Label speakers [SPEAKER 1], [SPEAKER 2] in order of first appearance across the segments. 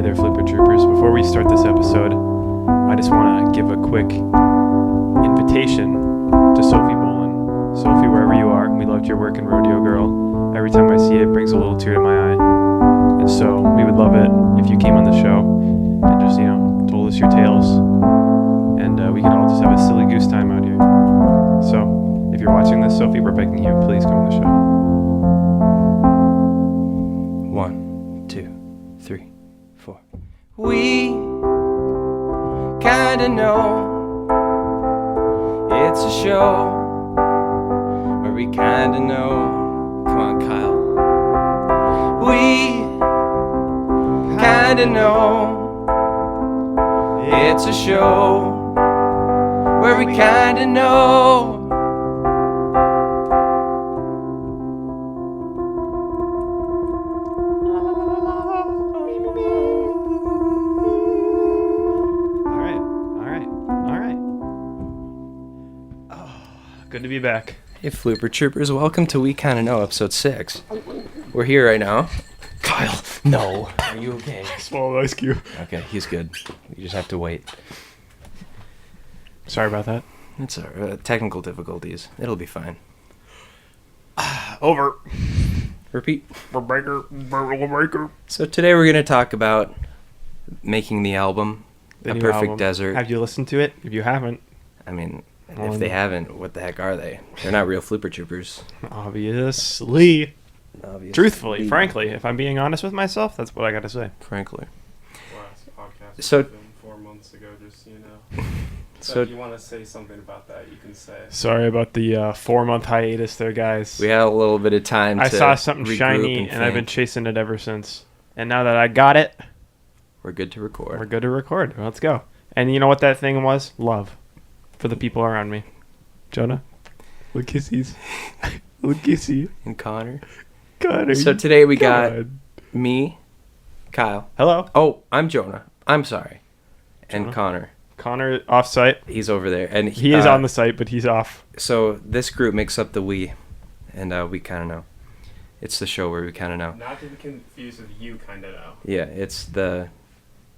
[SPEAKER 1] there, Flipper Troopers. Before we start this episode, I just want to give a quick invitation to Sophie Bolin. Sophie, wherever you are, we loved your work in Rodeo Girl. Every time I see it, it brings a little tear to my eye. And so we would love it if you came on the show and just, told us your tales. And we could all just have a silly goose time out here. So if you're watching this, Sophie, we're begging you, please come on the show.
[SPEAKER 2] 1, 2, 3, 4. We kinda know it's a show where we kinda know. Come on, Kyle. We kinda know it's a show where we kinda know.
[SPEAKER 1] Good to be back.
[SPEAKER 2] Hey, Flooper Troopers, welcome to We Kinda Know, episode 6. We're here right now. Kyle, no. Are you okay?
[SPEAKER 1] Small ice cube.
[SPEAKER 2] Okay, he's good. You just have to wait.
[SPEAKER 1] Sorry about that.
[SPEAKER 2] It's technical difficulties. It'll be fine.
[SPEAKER 1] Over.
[SPEAKER 2] Repeat.
[SPEAKER 1] Breaker.
[SPEAKER 2] So today we're going to talk about making the album,
[SPEAKER 1] The
[SPEAKER 2] A
[SPEAKER 1] new
[SPEAKER 2] Perfect
[SPEAKER 1] album.
[SPEAKER 2] Desert.
[SPEAKER 1] Have you listened to it? If you haven't,
[SPEAKER 2] I mean, if they haven't, what the heck are they? They're not real Flooper Troopers.
[SPEAKER 1] obviously.
[SPEAKER 2] Obviously.
[SPEAKER 1] Truthfully, frankly, if I'm being honest with myself, that's what I got to say.
[SPEAKER 2] Frankly.
[SPEAKER 3] Last podcast
[SPEAKER 2] So-
[SPEAKER 3] was filmed 4 months ago, just so you know. So if you want to say something about that, you can say it.
[SPEAKER 1] Sorry about the 4-month hiatus there, guys.
[SPEAKER 2] We had a little bit of time
[SPEAKER 1] I
[SPEAKER 2] to
[SPEAKER 1] saw something
[SPEAKER 2] regroup
[SPEAKER 1] shiny, and I've been
[SPEAKER 2] think.
[SPEAKER 1] chasing it ever since. And now that I got it,
[SPEAKER 2] We're good to record.
[SPEAKER 1] we're good to record. Let's go. And you know what that thing was? Love. For the people around me. Jonah? Little kissies. Little kissy.
[SPEAKER 2] And Connor.
[SPEAKER 1] God,
[SPEAKER 2] So today we got
[SPEAKER 1] God.
[SPEAKER 2] me, Kyle.
[SPEAKER 1] Hello.
[SPEAKER 2] Oh, I'm Jonah. I'm sorry. And
[SPEAKER 1] Jonah.
[SPEAKER 2] Connor.
[SPEAKER 1] Connor off-site.
[SPEAKER 2] He's over there. And
[SPEAKER 1] He is on the site, but he's off.
[SPEAKER 2] So this group makes up the we, and we kind of know. It's the show where we kind of know.
[SPEAKER 3] Not to be confused with you kind of know.
[SPEAKER 2] Yeah, it's the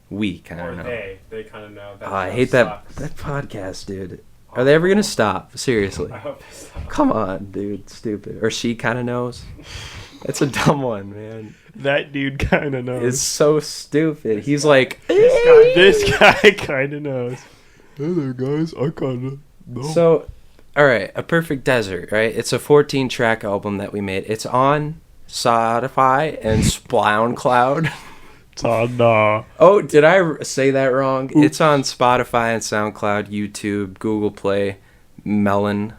[SPEAKER 2] we kind
[SPEAKER 3] Or
[SPEAKER 2] of know.
[SPEAKER 3] they kind of know. That
[SPEAKER 2] Oh, I
[SPEAKER 3] show
[SPEAKER 2] hate
[SPEAKER 3] sucks.
[SPEAKER 2] that podcast, dude. Are they ever going to stop? Seriously.
[SPEAKER 3] I hope they stop.
[SPEAKER 2] Come on, dude. Stupid. Or she kind of knows. That's a dumb one, man.
[SPEAKER 1] That dude kind of knows.
[SPEAKER 2] It's so stupid. He's like,
[SPEAKER 1] This guy kind of knows. Hey there, guys. I kind of know.
[SPEAKER 2] So, all right, A Perfect Desert, right? It's a 14-track album that we made. It's on Spotify and SoundCloud. Oh, did I say that wrong?
[SPEAKER 1] Oops.
[SPEAKER 2] It's on Spotify and SoundCloud, YouTube, Google Play, Melon.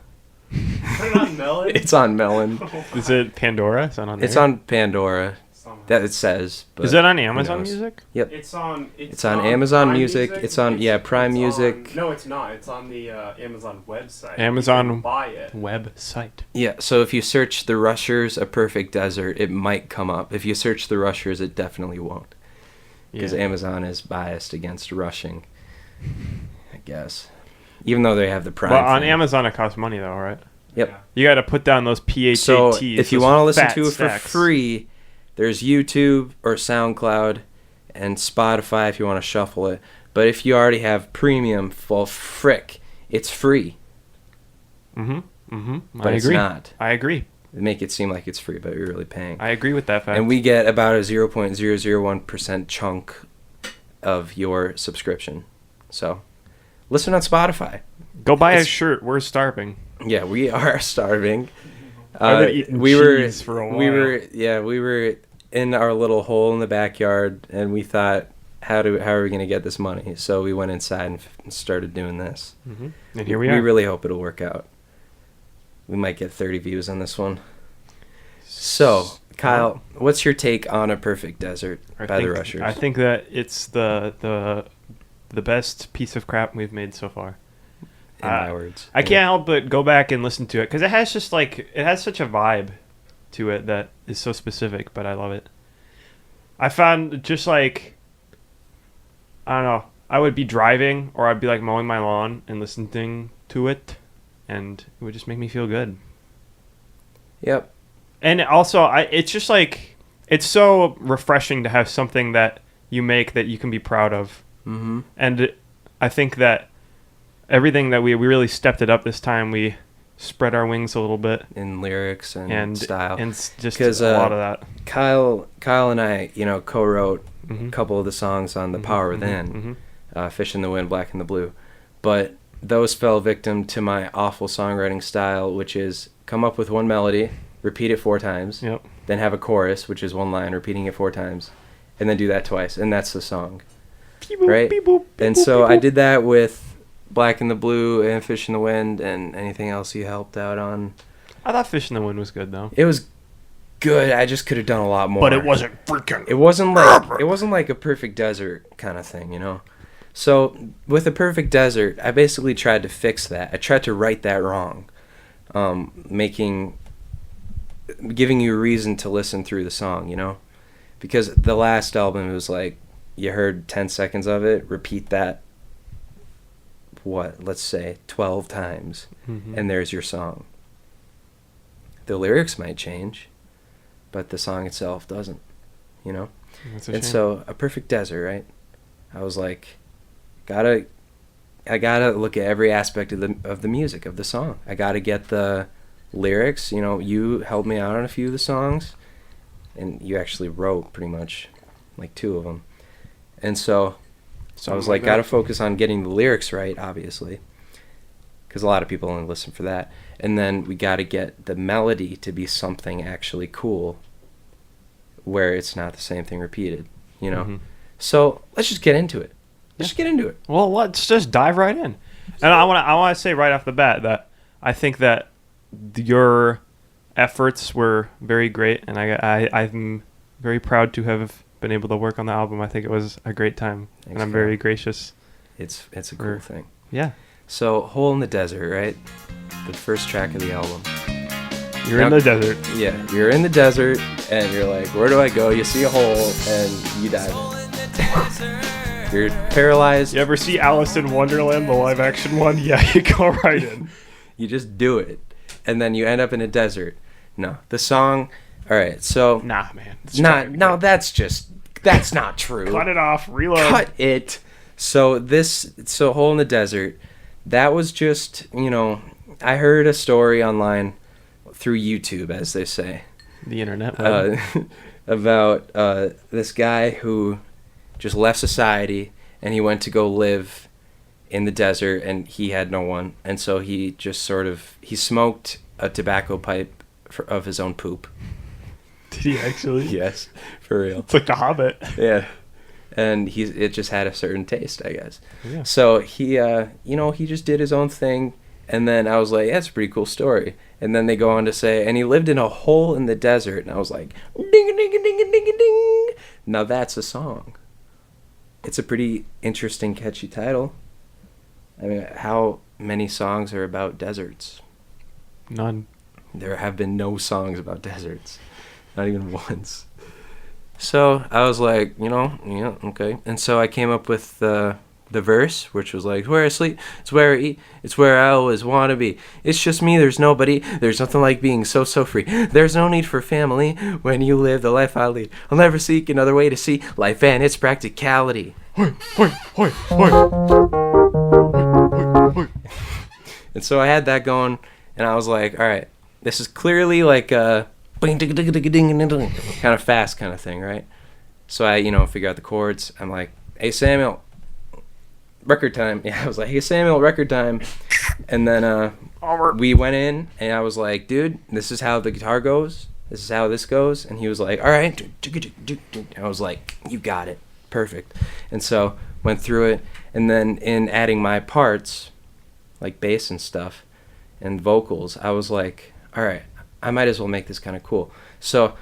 [SPEAKER 3] Put it on Melon.
[SPEAKER 2] It's on Melon.
[SPEAKER 1] Is it Pandora? Is that on there?
[SPEAKER 2] It's on Pandora.
[SPEAKER 3] Somehow.
[SPEAKER 2] That it says. But
[SPEAKER 1] Is that on
[SPEAKER 2] who
[SPEAKER 1] Amazon
[SPEAKER 2] knows?
[SPEAKER 1] Music?
[SPEAKER 2] Yep.
[SPEAKER 3] It's on
[SPEAKER 2] Amazon
[SPEAKER 3] Prime
[SPEAKER 2] Music. It's on Prime
[SPEAKER 3] it's
[SPEAKER 2] Music.
[SPEAKER 3] no, it's not. It's on the Amazon website.
[SPEAKER 1] Amazon
[SPEAKER 3] You can buy it.
[SPEAKER 1] Website.
[SPEAKER 2] Yeah, so if you search The Rushers, A Perfect Desert, it might come up. If you search The Rushers, it definitely won't. Because
[SPEAKER 1] Yeah.
[SPEAKER 2] Amazon is biased against rushing, I guess. Even though they have the Prime
[SPEAKER 1] Well, on
[SPEAKER 2] thing.
[SPEAKER 1] Amazon, it costs money, though, right?
[SPEAKER 2] Yep.
[SPEAKER 3] Yeah.
[SPEAKER 1] You got to put down those PHATs.
[SPEAKER 2] So if you
[SPEAKER 1] those
[SPEAKER 2] want to listen
[SPEAKER 1] fat
[SPEAKER 2] to it
[SPEAKER 1] stacks.
[SPEAKER 2] for free, there's YouTube or SoundCloud and Spotify if you want to shuffle it. But if you already have premium, well, frick, it's free.
[SPEAKER 1] Mm-hmm. Mm-hmm.
[SPEAKER 2] But
[SPEAKER 1] I
[SPEAKER 2] it's
[SPEAKER 1] agree.
[SPEAKER 2] not.
[SPEAKER 1] I agree.
[SPEAKER 2] They make it seem like it's free, but you're really paying.
[SPEAKER 1] I agree with that fact.
[SPEAKER 2] And we get about a 0.001% chunk of your subscription. So listen on Spotify.
[SPEAKER 1] Go buy a
[SPEAKER 2] it's-
[SPEAKER 1] shirt. We're starving.
[SPEAKER 2] Yeah, we are starving.
[SPEAKER 1] I've been eating cheese for a while.
[SPEAKER 2] We were in our little hole in the backyard, and we thought, how are we going to get this money? So we went inside and started doing this.
[SPEAKER 1] Mm-hmm. And here we are.
[SPEAKER 2] We really hope it'll work out. We might get 30 views on this one. So, Kyle, what's your take on A Perfect Desert by the Rushers?
[SPEAKER 1] I think that it's the best piece of crap we've made so far.
[SPEAKER 2] In my words.
[SPEAKER 1] I can't help but go back and listen to it because it has such a vibe to it that is so specific, but I love it. I found just like, I don't know, I would be driving or I'd be like mowing my lawn and listening to it, and it would just make me feel good.
[SPEAKER 2] Yep.
[SPEAKER 1] And also, it's just like, it's so refreshing to have something that you make that you can be proud of.
[SPEAKER 2] Mm-hmm.
[SPEAKER 1] And I think that everything that we really stepped it up this time. We spread our wings a little bit
[SPEAKER 2] in lyrics and style,
[SPEAKER 1] and just a lot of that.
[SPEAKER 2] Kyle and I, co-wrote a couple of the songs on The Power Within, Fish in the Wind, Black and the Blue, but those fell victim to my awful songwriting style, which is come up with one melody, repeat it 4 times, then have a chorus, which is one line, repeating it 4 times, and then do that twice, and that's the song, right? And so I did that with Black and the Blue and Fish in the Wind, and anything else you helped out on.
[SPEAKER 1] I thought Fish in the Wind was good, though.
[SPEAKER 2] It was good. I just could have done a lot more.
[SPEAKER 1] But it wasn't freaking.
[SPEAKER 2] It wasn't like a Perfect Desert kind of thing, So with A Perfect Desert, I basically tried to fix that. I tried to right that wrong, giving you a reason to listen through the song, because the last album, it was like you heard 10 seconds of it, repeat that, let's say 12 times, and there's your song. The lyrics might change, but the song itself doesn't,
[SPEAKER 1] That's a
[SPEAKER 2] and
[SPEAKER 1] shame.
[SPEAKER 2] So A Perfect Desert, right? I was like, I gotta look at every aspect of the music of the song. I gotta get the lyrics. You helped me out on a few of the songs, and you actually wrote pretty much like 2 of them. And so I was like, gotta focus on getting the lyrics right, obviously, because a lot of people only listen for that. And then we gotta get the melody to be something actually cool, where it's not the same thing repeated. So let's just get into it. Let's just get into it.
[SPEAKER 1] Well, let's just dive right in. And I want to say right off the bat that I think that your efforts were very great, and I'm very proud to have been able to work on the album. I think it was a great time, and I'm very gracious.
[SPEAKER 2] It's a cool thing.
[SPEAKER 1] Yeah.
[SPEAKER 2] So, Hole in the Desert, right? The first track of the album.
[SPEAKER 1] You're in the desert.
[SPEAKER 2] Yeah, you're in the desert, and you're like, where do I go? You see a hole, and you dive in. You're paralyzed.
[SPEAKER 1] You ever see Alice in Wonderland, the live-action one? Yeah, you go right in.
[SPEAKER 2] You just do it, and then you end up in a desert. No, the song... All right, so...
[SPEAKER 1] Nah, man.
[SPEAKER 2] That's not true.
[SPEAKER 1] Cut it off. Reload.
[SPEAKER 2] Cut it. So Hole in the Desert, that was just, I heard a story online through YouTube, as they say.
[SPEAKER 1] The internet.
[SPEAKER 2] About this guy who just left society, and he went to go live in the desert, and he had no one. And so he just he smoked a tobacco pipe of his own poop.
[SPEAKER 1] Did he actually?
[SPEAKER 2] Yes, for real.
[SPEAKER 1] It's like The Hobbit.
[SPEAKER 2] Yeah. And it just had a certain taste, I guess.
[SPEAKER 1] Yeah.
[SPEAKER 2] So he, he just did his own thing. And then I was like, that's a pretty cool story. And then they go on to say, and he lived in a hole in the desert. And I was like, ding-a-ding-a-ding-a-ding-a-ding. Now that's a song. It's a pretty interesting, catchy title. I mean, how many songs are about deserts?
[SPEAKER 1] None.
[SPEAKER 2] There have been no songs about deserts. Not even once. So I was like, yeah, okay. And so I came up with the verse, which was like, where I sleep, it's where I eat, it's where I always want to be. It's just me, there's nobody, there's nothing like being so free. There's no need for family when you live the life I lead. I'll never seek another way to see life and its practicality.
[SPEAKER 1] Hoi, hoi, hoi, hoi. Hoi, hoi.
[SPEAKER 2] And so I had that going, and I was like, all right, this is clearly like a kind of fast kind of thing, right? So I, figure out the chords. I'm like, hey, Samuel, record time. Yeah, I was like, hey, Samuel, record time. And then we went in, and I was like, dude, this is how the guitar goes. This is how this goes. And he was like, all right. I was like, you got it. Perfect. And so went through it. And then in adding my parts, like bass and stuff, and vocals, I was like, all right, I might as well make this kind of cool. So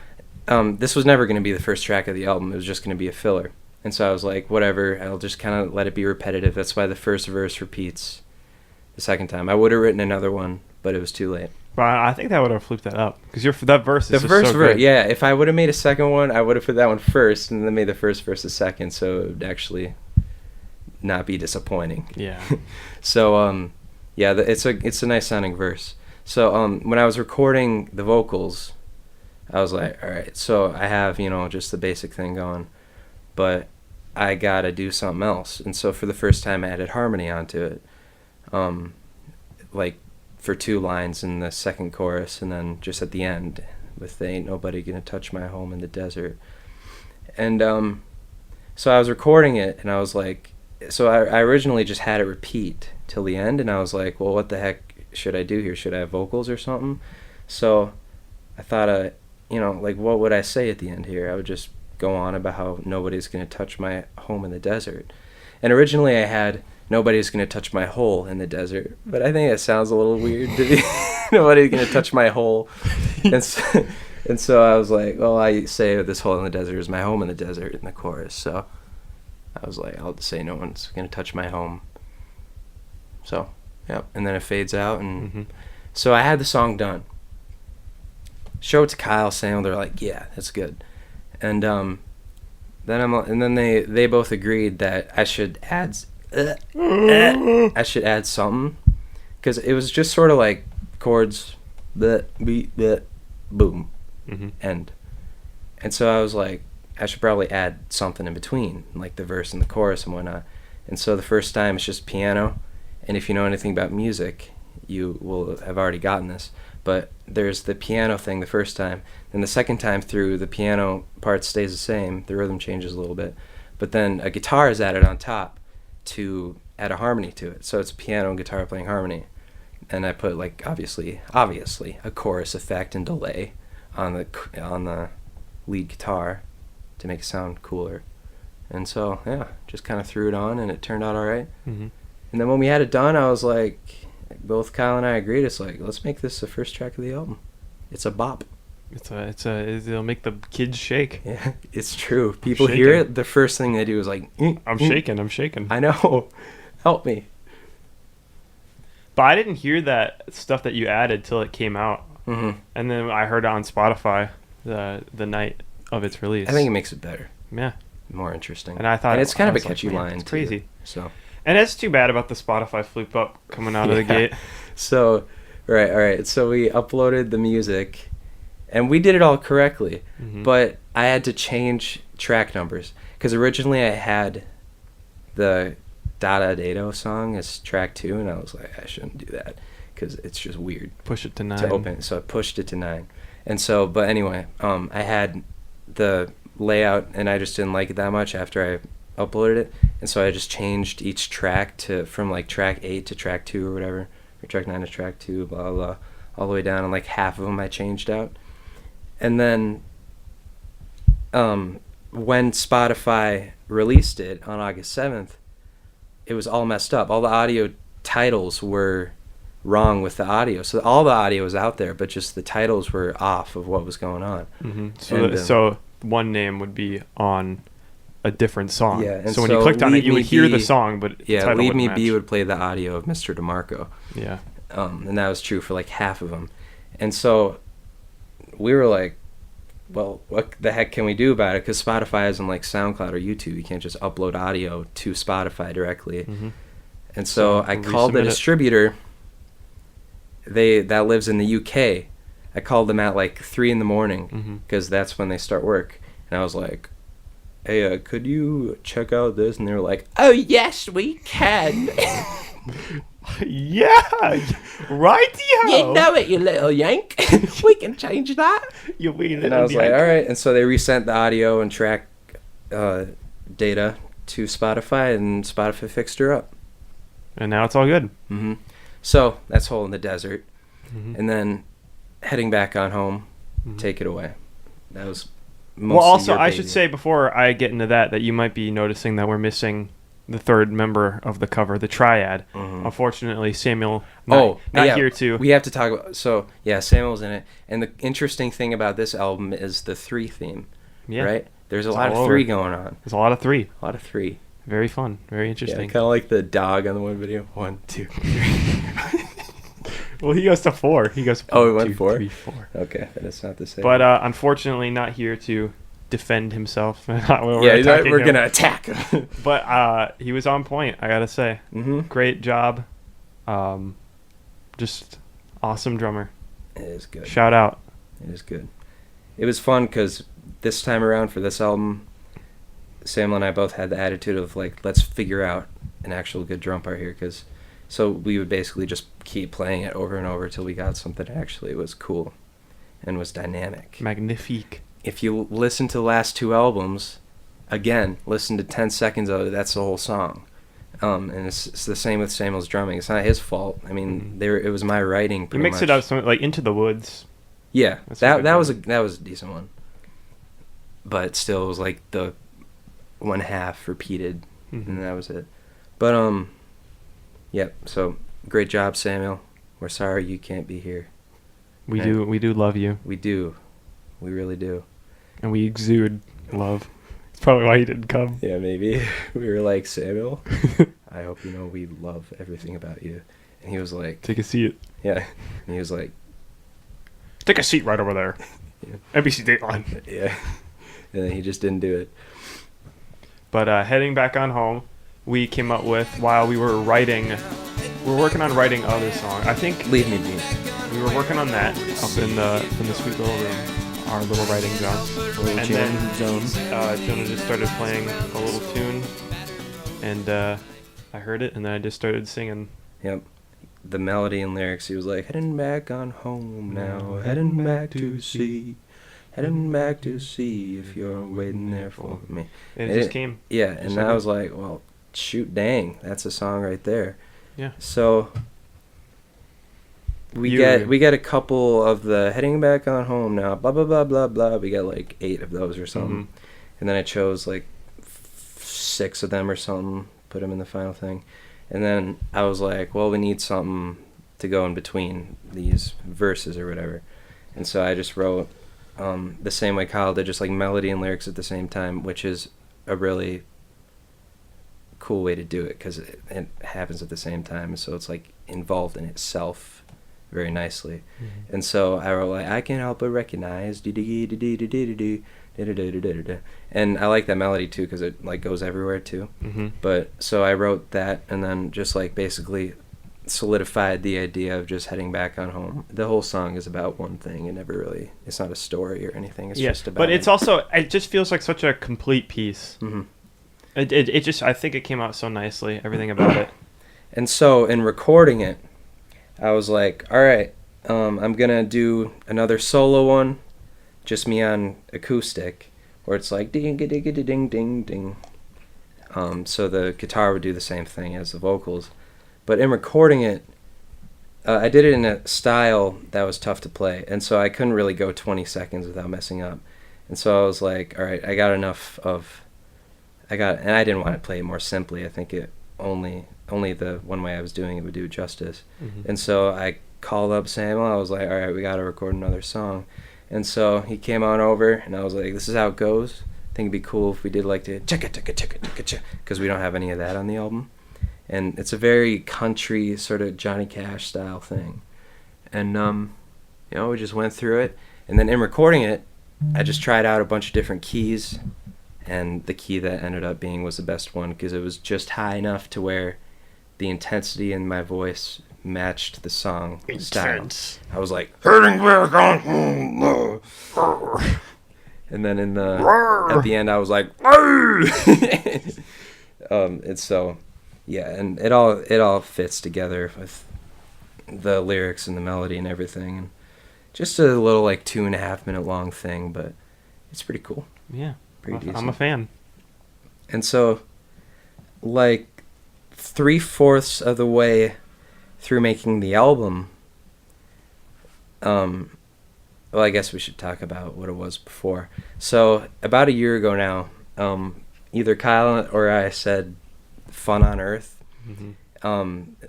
[SPEAKER 2] this was never going to be the first track of the album. It was just going to be a filler. And so I was like, whatever, I'll just kind of let it be repetitive. That's why the first verse repeats the second time. I would have written another one, but it was too late.
[SPEAKER 1] But I think that would have flooped that up. Because that verse is just so good.
[SPEAKER 2] Yeah, if I would have made a second one, I would have put that one first and then made the first verse the second, so it would actually not be disappointing.
[SPEAKER 1] Yeah.
[SPEAKER 2] So, yeah, it's a nice sounding verse. So when I was recording the vocals, I was like, all right, so I have, just the basic thing going. But I gotta do something else. And so for the first time, I added harmony onto it, like for 2 lines in the second chorus, and then just at the end with the "Ain't nobody gonna touch my home in the desert." And so I was recording it, and I was like, so I originally just had it repeat till the end, and I was like, well, what the heck should I do here? Should I have vocals or something? So I thought, like, what would I say at the end here? I would just go on about how nobody's going to touch my home in the desert. And originally I had nobody's going to touch my hole in the desert, but I think it sounds a little weird to be nobody's going to touch my hole. And so I was like, well, I say this hole in the desert is my home in the desert in the chorus. So I was like, I'll just say no one's going to touch my home. So, yeah. And then it fades out. And so I had the song done. Show it to Kyle, Sam. They're like, yeah, that's good. And then they both agreed that I should add something, because it was just sort of like chords, beat, boom, end. And so I was like, I should probably add something in between, like the verse and the chorus and whatnot. And so the first time it's just piano, and if you know anything about music, you will have already gotten this. But there's the piano thing the first time. Then the second time through, the piano part stays the same. The rhythm changes a little bit. But then a guitar is added on top to add a harmony to it. So it's piano and guitar playing harmony. And I put, like, obviously, a chorus effect and delay on the lead guitar to make it sound cooler. And so, yeah, just kind of threw it on, and it turned out all right. And then when we had it done, I was like, both Kyle and I agreed, it's like, let's make this the first track of the album. It's a bop.
[SPEAKER 1] It'll make the kids shake.
[SPEAKER 2] Yeah, it's true. People hear it, the first thing they do is like,
[SPEAKER 1] I'm shaking.
[SPEAKER 2] I know. Help me.
[SPEAKER 1] But I didn't hear that stuff that you added till it came out. And then I heard it on Spotify the night of its release.
[SPEAKER 2] I think it makes it better.
[SPEAKER 1] Yeah.
[SPEAKER 2] More interesting.
[SPEAKER 1] And I thought,
[SPEAKER 2] and it's kind of a catchy line.
[SPEAKER 1] It's crazy.
[SPEAKER 2] Too, so.
[SPEAKER 1] And it's too bad about the Spotify Floop Up coming out of the gate.
[SPEAKER 2] So, all right. So we uploaded the music, and we did it all correctly. But I had to change track numbers, because originally I had the Dada Dado song as track 2, and I was like, I shouldn't do that, because it's just weird.
[SPEAKER 1] Push it to 9.
[SPEAKER 2] To open, so I pushed it to 9. And so, but anyway, I had the layout, and I just didn't like it that much after I uploaded it, and so I just changed each track from like track 8 to track 2 or whatever, or track 9 to track 2, blah, blah, blah, all the way down, and like half of them I changed out. And then when Spotify released it on August 7th, it was all messed up. All the audio titles were wrong with the audio. So all the audio was out there, but just the titles were off of what was going on.
[SPEAKER 1] So one name would be on a different song.
[SPEAKER 2] Yeah, and
[SPEAKER 1] so when you clicked on it, you would hear the song, but
[SPEAKER 2] yeah,
[SPEAKER 1] the title
[SPEAKER 2] Leave Me
[SPEAKER 1] match.
[SPEAKER 2] Be would play the audio of Mr. DeMarco.
[SPEAKER 1] Yeah.
[SPEAKER 2] And that was true for like half of them. And so we were like, well, what the heck can we do about it? Because Spotify isn't like SoundCloud or YouTube. You can't just upload audio to Spotify directly. And so I called the distributor that lives in the UK. I called them at like 3 a.m, because that's when they start work. And I was like, hey, could you check out this? And they were like, oh, yes, we can.
[SPEAKER 1] Yeah, right-yo.
[SPEAKER 2] You know it, you little yank. We can change that. And I was like, all right. And so they resent the audio and track data to Spotify, and Spotify fixed her up.
[SPEAKER 1] And now it's all good.
[SPEAKER 2] So that's Hole in the Desert. And then heading back on home, take it away. That was mostly
[SPEAKER 1] well, also,
[SPEAKER 2] your
[SPEAKER 1] I
[SPEAKER 2] baby.
[SPEAKER 1] should say before I get into that you might be noticing that we're missing the third member of the cover, the triad. Unfortunately, Samuel not here too.
[SPEAKER 2] We have to talk about, so yeah, Samuel's in it. And the interesting thing about this album is the 3 theme, right? There's a lot of 3 going on.
[SPEAKER 1] There's a lot of 3.
[SPEAKER 2] A lot of 3.
[SPEAKER 1] Very fun. Very interesting.
[SPEAKER 2] Yeah, kind of like the dog on the one video. 1, 2, 3.
[SPEAKER 1] Well, he goes to 4. He goes 4,
[SPEAKER 2] he went
[SPEAKER 1] 2,
[SPEAKER 2] 4?
[SPEAKER 1] 3, 4.
[SPEAKER 2] Okay, then it's not the same.
[SPEAKER 1] But unfortunately, not here to defend himself.
[SPEAKER 2] We're going to attack him.
[SPEAKER 1] But he was on point, I gotta say. Great job. Just awesome drummer.
[SPEAKER 2] It is good.
[SPEAKER 1] Shout out.
[SPEAKER 2] It is good. It was fun because this time around for this album, Samuel and I both had the attitude of like, let's figure out an actual good drum part here, so we would basically just keep playing it over and over till we got something that actually was cool and was dynamic.
[SPEAKER 1] Magnifique.
[SPEAKER 2] If you listen to the last 2 albums, again, listen to 10 seconds of it, that's the whole song. And it's the same with Samuel's drumming. It's not his fault. I mean, it was my writing.
[SPEAKER 1] You mixed it up something like Into the Woods.
[SPEAKER 2] Yeah, that was a decent one. But still, it was like the 1/2 repeated, and that was it. But yep. So great job, Samuel. We're sorry you can't be here.
[SPEAKER 1] We do love you.
[SPEAKER 2] We do, we really do.
[SPEAKER 1] And we exude love. It's probably why he didn't come.
[SPEAKER 2] Yeah, maybe. We were like, Samuel, I hope you know we love everything about you. And he was like,
[SPEAKER 1] take a seat.
[SPEAKER 2] Yeah. And he was like,
[SPEAKER 1] take a seat right over there. Yeah. NBC Dateline.
[SPEAKER 2] Yeah. And then he just didn't do it.
[SPEAKER 1] But heading back on home, we came up with, while we were working on writing other songs. I think
[SPEAKER 2] Leave Me Be.
[SPEAKER 1] We were working on that up in the sweet little room, our little writing zone. And then Jonah just started playing a little tune, and I heard it, and then I just started singing.
[SPEAKER 2] Yep. The melody and lyrics, he was like, heading back on home now, heading back to see if you're waiting there for me.
[SPEAKER 1] And it just came.
[SPEAKER 2] Yeah, and I was like, well, shoot, dang, that's a song right there.
[SPEAKER 1] Yeah.
[SPEAKER 2] So we get a couple of the heading back on home now, blah, blah, blah, blah, blah. We got like 8 of those or something. And then I chose like 6 of them or something, put them in the final thing. And then I was like, well, we need something to go in between these verses or whatever. And so I just wrote the same way Kyle did, just like melody and lyrics at the same time, which is a really cool way to do it because it happens at the same time. So it's like involved in itself very nicely. And so I wrote like, I can't help but recognize and I like that melody too because it like goes everywhere too. But so I wrote that and then just like basically solidified the idea of just heading back on home. The whole song is about one thing. It's not a story or anything. It's just about.
[SPEAKER 1] But it's also, it just feels like such a complete piece. It just, I think it came out so nicely, everything about it.
[SPEAKER 2] And so in recording it, I was like, all right, I'm gonna do another solo one, just me on acoustic, where it's like ding ding ding ding ding ding. So the guitar would do the same thing as the vocals. But in recording it, I did it in a style that was tough to play, and so I couldn't really go 20 seconds without messing up. And so I was like, all right, I got enough of... and I didn't want to play it more simply. I think it only the one way I was doing it would do justice. And so I called up Samuel. I was like, all right, we got to record another song. And so he came on over, and I was like, this is how it goes. I think it'd be cool if we did like the chicka, because we don't have any of that on the album. And it's a very country sort of Johnny Cash style thing. And, we just went through it. And then in recording it, I just tried out a bunch of different keys. And the key that ended up being was the best one because it was just high enough to where the intensity in my voice matched the song style. I was like, hurting back on home. And then at the end I was like, and so... Yeah, and it all fits together with the lyrics and the melody and everything, and just a little like 2.5 minute long thing, but it's pretty cool.
[SPEAKER 1] Yeah,
[SPEAKER 2] pretty decent.
[SPEAKER 1] I'm a fan.
[SPEAKER 2] And so, like 3/4 of the way through making the album, well, I guess we should talk about what it was before. So about a year ago now, either Kyle or I said Fun on Earth,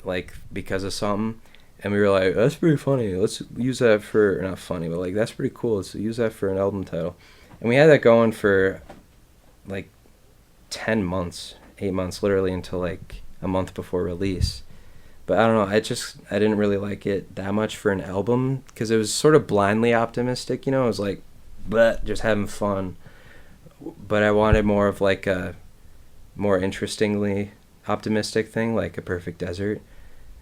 [SPEAKER 2] like because of something, and we were like, that's pretty funny, let's use that for, not funny, but like that's pretty cool, let's use that for an album title. And we had that going for like 8 months literally, until like a month before release. But I don't know, I didn't really like it that much for an album because it was sort of blindly optimistic, it was like bleh, just having fun. But I wanted more of like a more interestingly optimistic thing, like A Perfect Desert.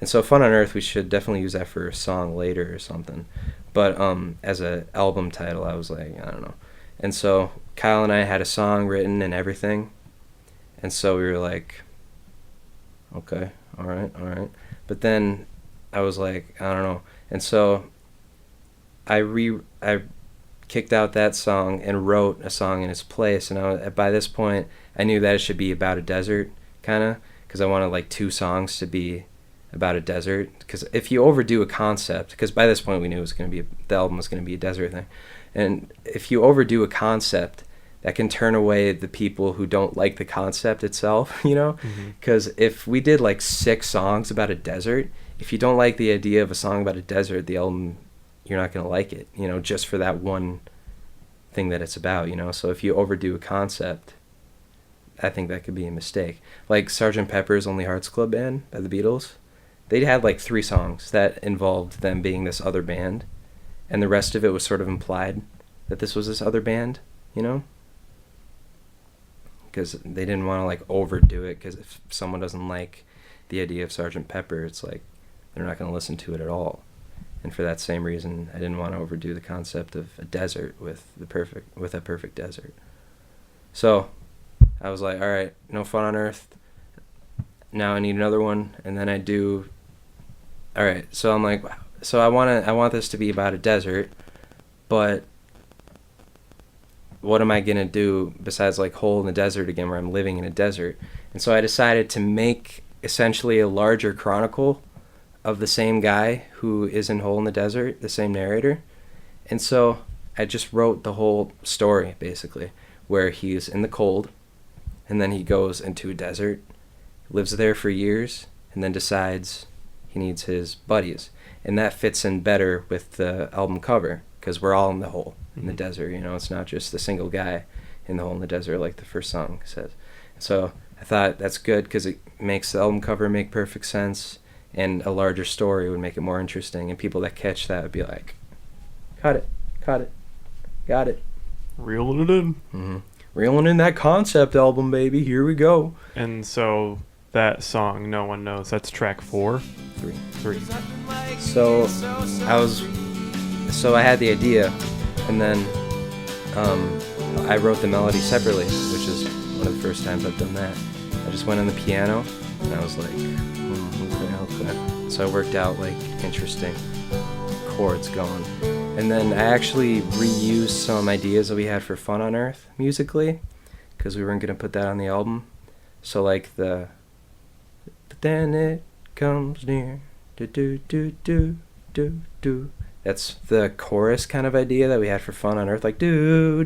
[SPEAKER 2] And so Fun on Earth, we should definitely use that for a song later or something. But as a album title, I was like, I don't know. And so Kyle and I had a song written and everything, And so we were like, okay, all right. But then I was like, I don't know. And so I kicked out that song and wrote a song in its place. And by this point, I knew that it should be about a desert, kind of, because I wanted like 2 songs to be about a desert. Because if you overdo a concept, because by this point we knew it was going to be the album was going to be a desert thing, and if you overdo a concept, that can turn away the people who don't like the concept itself, you know? Because if we did like 6 songs about a desert, if you don't like the idea of a song about a desert, the album, you're not going to like it, you know, just for that one thing that it's about, you know? So if you overdo a concept, I think that could be a mistake. Like Sgt. Pepper's Lonely Hearts Club Band by the Beatles, they had like 3 songs that involved them being this other band, and the rest of it was sort of implied that this was this other band, you know? Because they didn't want to like overdo it, because if someone doesn't like the idea of Sgt. Pepper, it's like they're not going to listen to it at all. And for that same reason, I didn't want to overdo the concept of a desert with a perfect desert. So I was like, all right, No Fun on Earth. Now I need another one, and then I do. All right, so I'm like, so I want this to be about a desert, but what am I gonna do besides like Hole in the Desert again, where I'm living in a desert? And so I decided to make essentially a larger chronicle of the same guy who is in Hole in the Desert, the same narrator. And so I just wrote the whole story, basically, where he's in the cold, and then he goes into a desert, lives there for years, and then decides he needs his buddies. And that fits in better with the album cover, because we're all in the hole in the desert, you know? It's not just the single guy in the hole in the desert like the first song says. So I thought that's good, because it makes the album cover make perfect sense, and a larger story would make it more interesting, and people that catch that would be like, caught it, got it.
[SPEAKER 1] Reeling it in.
[SPEAKER 2] Mm-hmm. Reeling in that concept album, baby. Here we go.
[SPEAKER 1] And so that song, No One Knows, that's track 4? 3.
[SPEAKER 2] So I had the idea, and then I wrote the melody separately, which is one of the first times I've done that. I just went on the piano, and I was like, okay. So I worked out like interesting chords going. And then I actually reused some ideas that we had for Fun on Earth musically, because we weren't going to put that on the album. So like but then it comes near, do. That's the chorus kind of idea that we had for Fun on Earth, like do.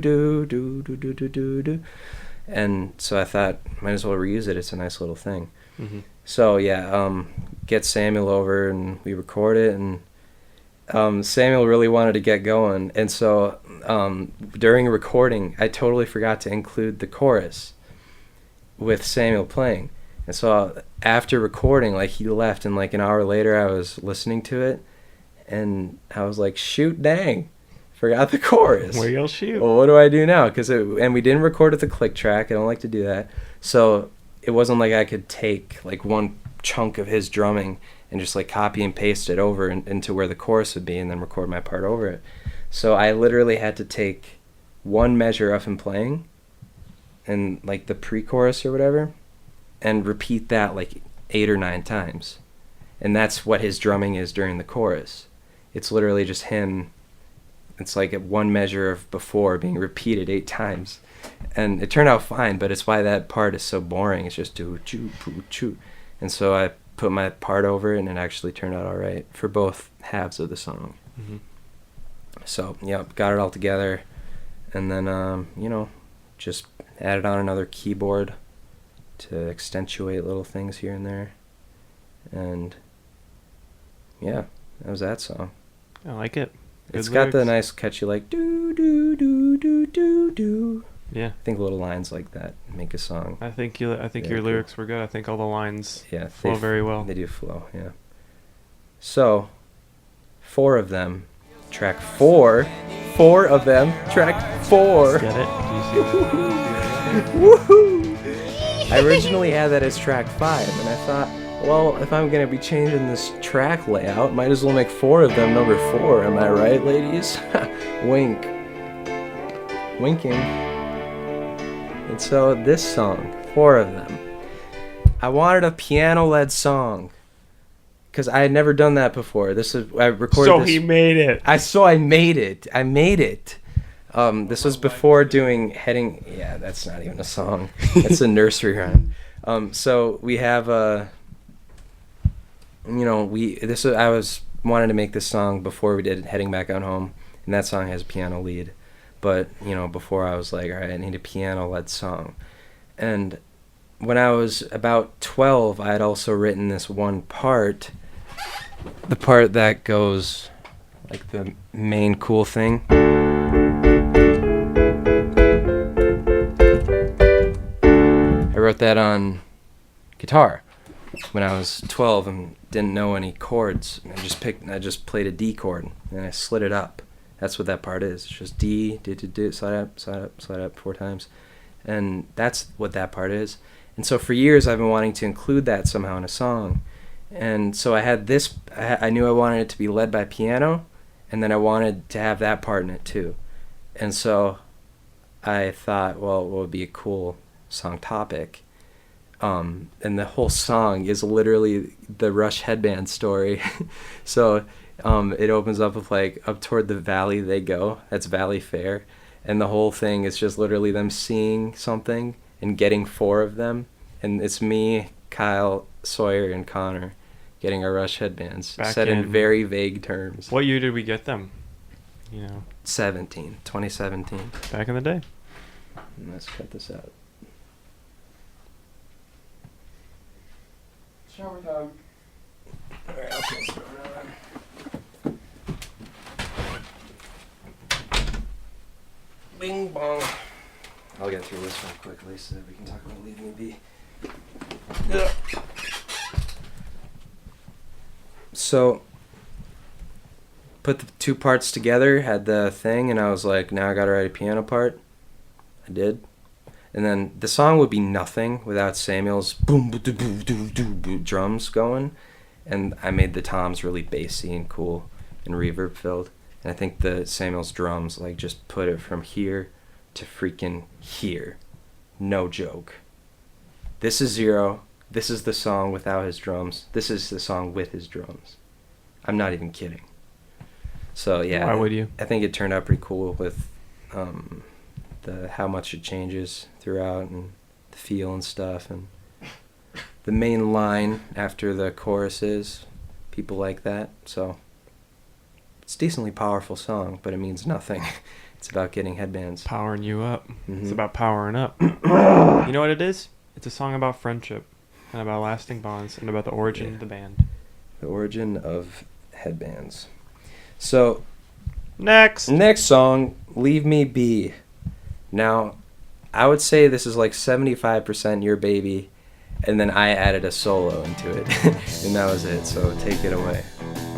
[SPEAKER 2] And so I thought, might as well reuse it. It's a nice little thing.
[SPEAKER 1] Mm-hmm.
[SPEAKER 2] So yeah, get Samuel over and we record it, and Samuel really wanted to get going, and so during recording I totally forgot to include the chorus with Samuel playing. And so after recording, like, he left, and like an hour later I was listening to it, and I was like, shoot, dang, forgot the chorus.
[SPEAKER 1] Where you'll shoot.
[SPEAKER 2] Well, what do I do now? And we didn't record with the click track. I don't like to do that. So it wasn't like I could take like one chunk of his drumming and just like copy and paste it over into where the chorus would be, and then record my part over it. So I literally had to take one measure of him playing and like the pre-chorus or whatever, and repeat that like 8 or 9 times. And that's what his drumming is during the chorus. It's literally just him. It's like one measure of before being repeated 8 times. And it turned out fine, but it's why that part is so boring. It's just do choo poo choo. And so I put my part over it, and it actually turned out all right for both halves of the song.
[SPEAKER 1] Mm-hmm.
[SPEAKER 2] So yeah, got it all together, and then just added on another keyboard to accentuate little things here and there, and yeah, that was that song.
[SPEAKER 1] I like it. Good
[SPEAKER 2] It's
[SPEAKER 1] lyrics.
[SPEAKER 2] got the nice catchy like do do do do do do.
[SPEAKER 1] Yeah.
[SPEAKER 2] I think little lines like that make a song.
[SPEAKER 1] I think your
[SPEAKER 2] cool.
[SPEAKER 1] lyrics were good. I think all the lines
[SPEAKER 2] Yeah,
[SPEAKER 1] flow very well.
[SPEAKER 2] They do flow, yeah. So, 4 of them, track 4. 4 of them, track 4.
[SPEAKER 1] Get it? Do you see that?
[SPEAKER 2] Woohoo! I originally had that as track 5, and I thought, well, if I'm gonna be changing this track layout, might as well make 4 of them number 4. Am I right, ladies? Wink. Winking. And so this song, 4 of them, I wanted a piano-led song because I had never done that before. I recorded
[SPEAKER 1] So
[SPEAKER 2] this.
[SPEAKER 1] he made it.
[SPEAKER 2] I made it. This was before doing heading. Yeah, that's not even a song. It's a nursery rhyme. So we have I was wanted to make this song before we did Heading Back on Home, and that song has a piano lead. But before I was like, all right, I need a piano-led song, and when I was about 12, I had also written this one part, the part that goes like the main cool thing. I wrote that on guitar when I was 12 and didn't know any chords. I just played a D chord and I slid it up. That's what that part is. It's just D, slide up, slide up 4 times. And that's what that part is. And so for years I've been wanting to include that somehow in a song. And so I had this, I knew I wanted it to be led by piano, and then I wanted to have that part in it too. And so I thought, well, what would be a cool song topic? And the whole song is literally the Rush headband story. So it opens up with like, up toward the valley they go. That's Valley Fair. And the whole thing is just literally them seeing something and getting 4 of them. And it's me, Kyle, Sawyer, and Connor getting our Rush headbands set in very vague terms.
[SPEAKER 1] What year did we get them?
[SPEAKER 2] 2017.
[SPEAKER 1] Back in the day.
[SPEAKER 2] And let's cut this out. Shower time. Alright, I'll put this on. Bing bong. I'll get through this one quickly so that we can talk about Leave Me Be. Yeah. So, put the 2 parts together, had the thing, and I was like, now I gotta write a piano part. I did. And then the song would be nothing without Samuel's boom, boom, boom, boom, boom, boom drums going. And I made the toms really bassy and cool and reverb filled. And I think the Samuel's drums like just put it from here to freaking here. No joke. This is 0. This is the song without his drums. This is the song with his drums. I'm not even kidding. So yeah.
[SPEAKER 1] Why would you?
[SPEAKER 2] I think it turned out pretty cool with how much it changes throughout and the feel and stuff, and the main line after the choruses, people like that. So it's a decently powerful song, but it means nothing. It's about getting headbands.
[SPEAKER 1] Powering you up.
[SPEAKER 2] Mm-hmm.
[SPEAKER 1] It's about powering up. You know what it is? It's a song about friendship and about lasting bonds and about the origin of the band.
[SPEAKER 2] The origin of headbands. So
[SPEAKER 1] Next
[SPEAKER 2] song, Leave Me Be. Now, I would say this is like 75% Your Baby, and then I added a solo into it, and that was it. So take it away.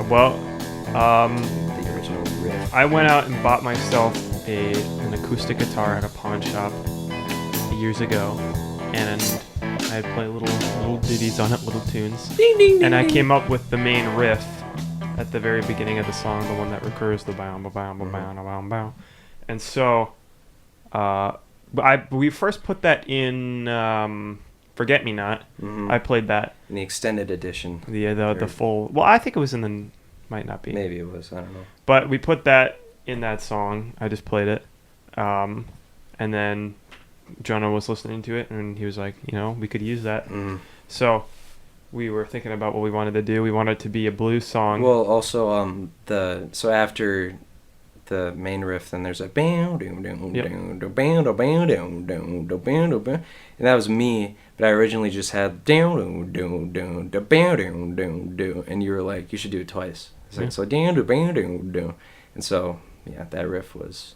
[SPEAKER 1] Well,
[SPEAKER 2] The original riff.
[SPEAKER 1] I went out and bought myself an acoustic guitar at a pawn shop years ago, and I play little ditties on it, little tunes.
[SPEAKER 2] Ding, ding, ding,
[SPEAKER 1] And I
[SPEAKER 2] ding.
[SPEAKER 1] came up with the main riff at the very beginning of the song, the one that recurs, the bow, bow, bow, bow, bow, bow, bow. And so, we first put that in Forget Me Not.
[SPEAKER 2] Mm-hmm.
[SPEAKER 1] I played that.
[SPEAKER 2] In the extended edition.
[SPEAKER 1] The full. Well, I think it was in the. Might not be.
[SPEAKER 2] Maybe it was. I don't know.
[SPEAKER 1] But we put that in that song. I just played it, and then Jonah was listening to it, and he was like, we could use that.
[SPEAKER 2] Mm.
[SPEAKER 1] So we were thinking about what we wanted to do. We wanted it to be a blues song.
[SPEAKER 2] Well, also so after the main riff, then there's a bam, doom, doom, doom, doom, bam, doom, bam, doom, doom, doom, bam, doom, bam, and that was me. But I originally just had down, doom, doom, doom, doom, bam, doom, doom, doom, and you were like, you should do it twice. It's like, so down, doom, bam, doom, doom, and so yeah, that riff was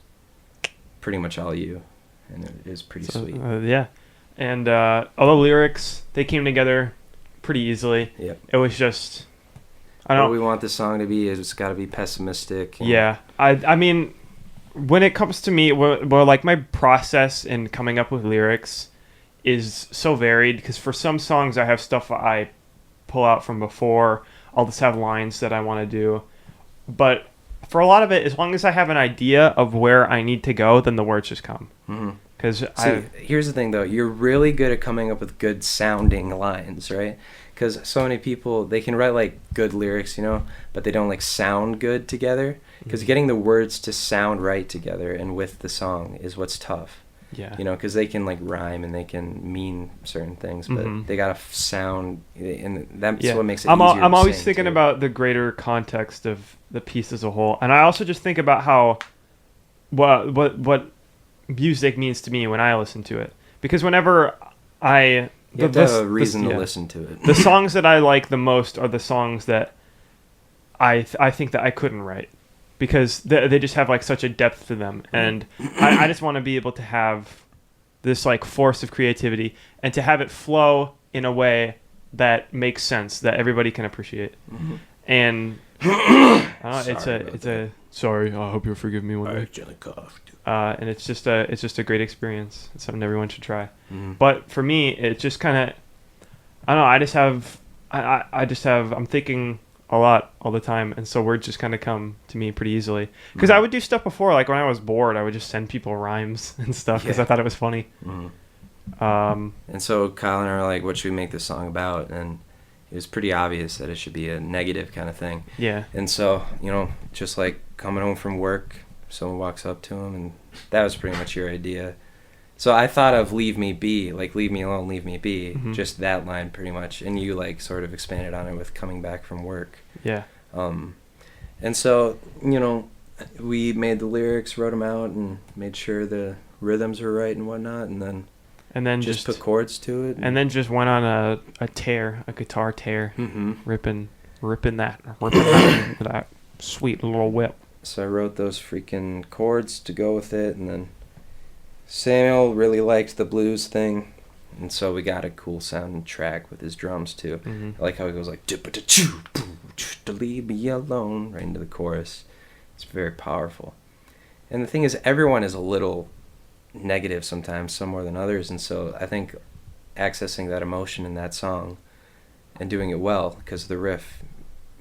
[SPEAKER 2] pretty much all you, and it is pretty sweet.
[SPEAKER 1] Yeah, and all the lyrics, they came together pretty easly.
[SPEAKER 2] Yep.
[SPEAKER 1] It was just, I don't know.
[SPEAKER 2] What we want this song to be is it's got to be pessimistic.
[SPEAKER 1] Yeah, I mean, when it comes to me, well, like my process in coming up with lyrics is so varied, because for some songs I have stuff I pull out from before. I'll just have lines that I want to do. But for a lot of it, as long as I have an idea of where I need to go, then the words just come. Because Because
[SPEAKER 2] here's the thing, though. You're really good at coming up with good sounding lines, right? Because so many people, they can write, like, good lyrics, you know, but they don't, like, sound good together. Because getting the words to sound right together and with the song is what's tough.
[SPEAKER 1] Yeah.
[SPEAKER 2] You know, because they can, like, rhyme and they can mean certain things, but they gotta sound, and that's what makes it easier
[SPEAKER 1] I'm always
[SPEAKER 2] sing,
[SPEAKER 1] thinking
[SPEAKER 2] too.
[SPEAKER 1] about the greater context of the piece as a whole. And I also just think about how, what music means to me when I listen to it. Because whenever
[SPEAKER 2] You have to have a reason to listen to it.
[SPEAKER 1] The songs that I like the most are the songs that I think that I couldn't write, because they just have, like, such a depth to them, and I just want to be able to have this, like, force of creativity and to have it flow in a way that makes sense, that everybody can appreciate. And sorry, I hope you'll forgive me one day. And it's just a great experience. It's something everyone should try. But for me, it just kind of, I don't know. I'm thinking a lot all the time, and so words just kind of come to me pretty easily. Because I would do stuff before, like when I was bored, I would just send people rhymes and stuff because I thought it was funny.
[SPEAKER 2] And so Kyle and I were like, "What should we make this song about?" And it was pretty obvious that it should be a negative kind of thing.
[SPEAKER 1] Yeah.
[SPEAKER 2] And so, you know, just like coming home from work, someone walks up to him, and that was pretty much your idea. So I thought of "Leave Me Be," like "Leave me alone, leave me be," just that line pretty much, and you like sort of expanded on it with coming back from work.
[SPEAKER 1] Yeah.
[SPEAKER 2] And so, you know, we made the lyrics, wrote them out, and made sure the rhythms were right and whatnot, and then just put chords to it.
[SPEAKER 1] And then just went on a guitar tear, ripping that sweet little whip.
[SPEAKER 2] So I wrote those freaking chords to go with it, and then Samuel really liked the blues thing, and so we got a cool sounding track with his drums too. I like how he goes like to leave me alone right into the chorus. It's very powerful. And the thing is, everyone is a little negative sometimes, some more than others, and so I think accessing that emotion in that song and doing it well, because the riff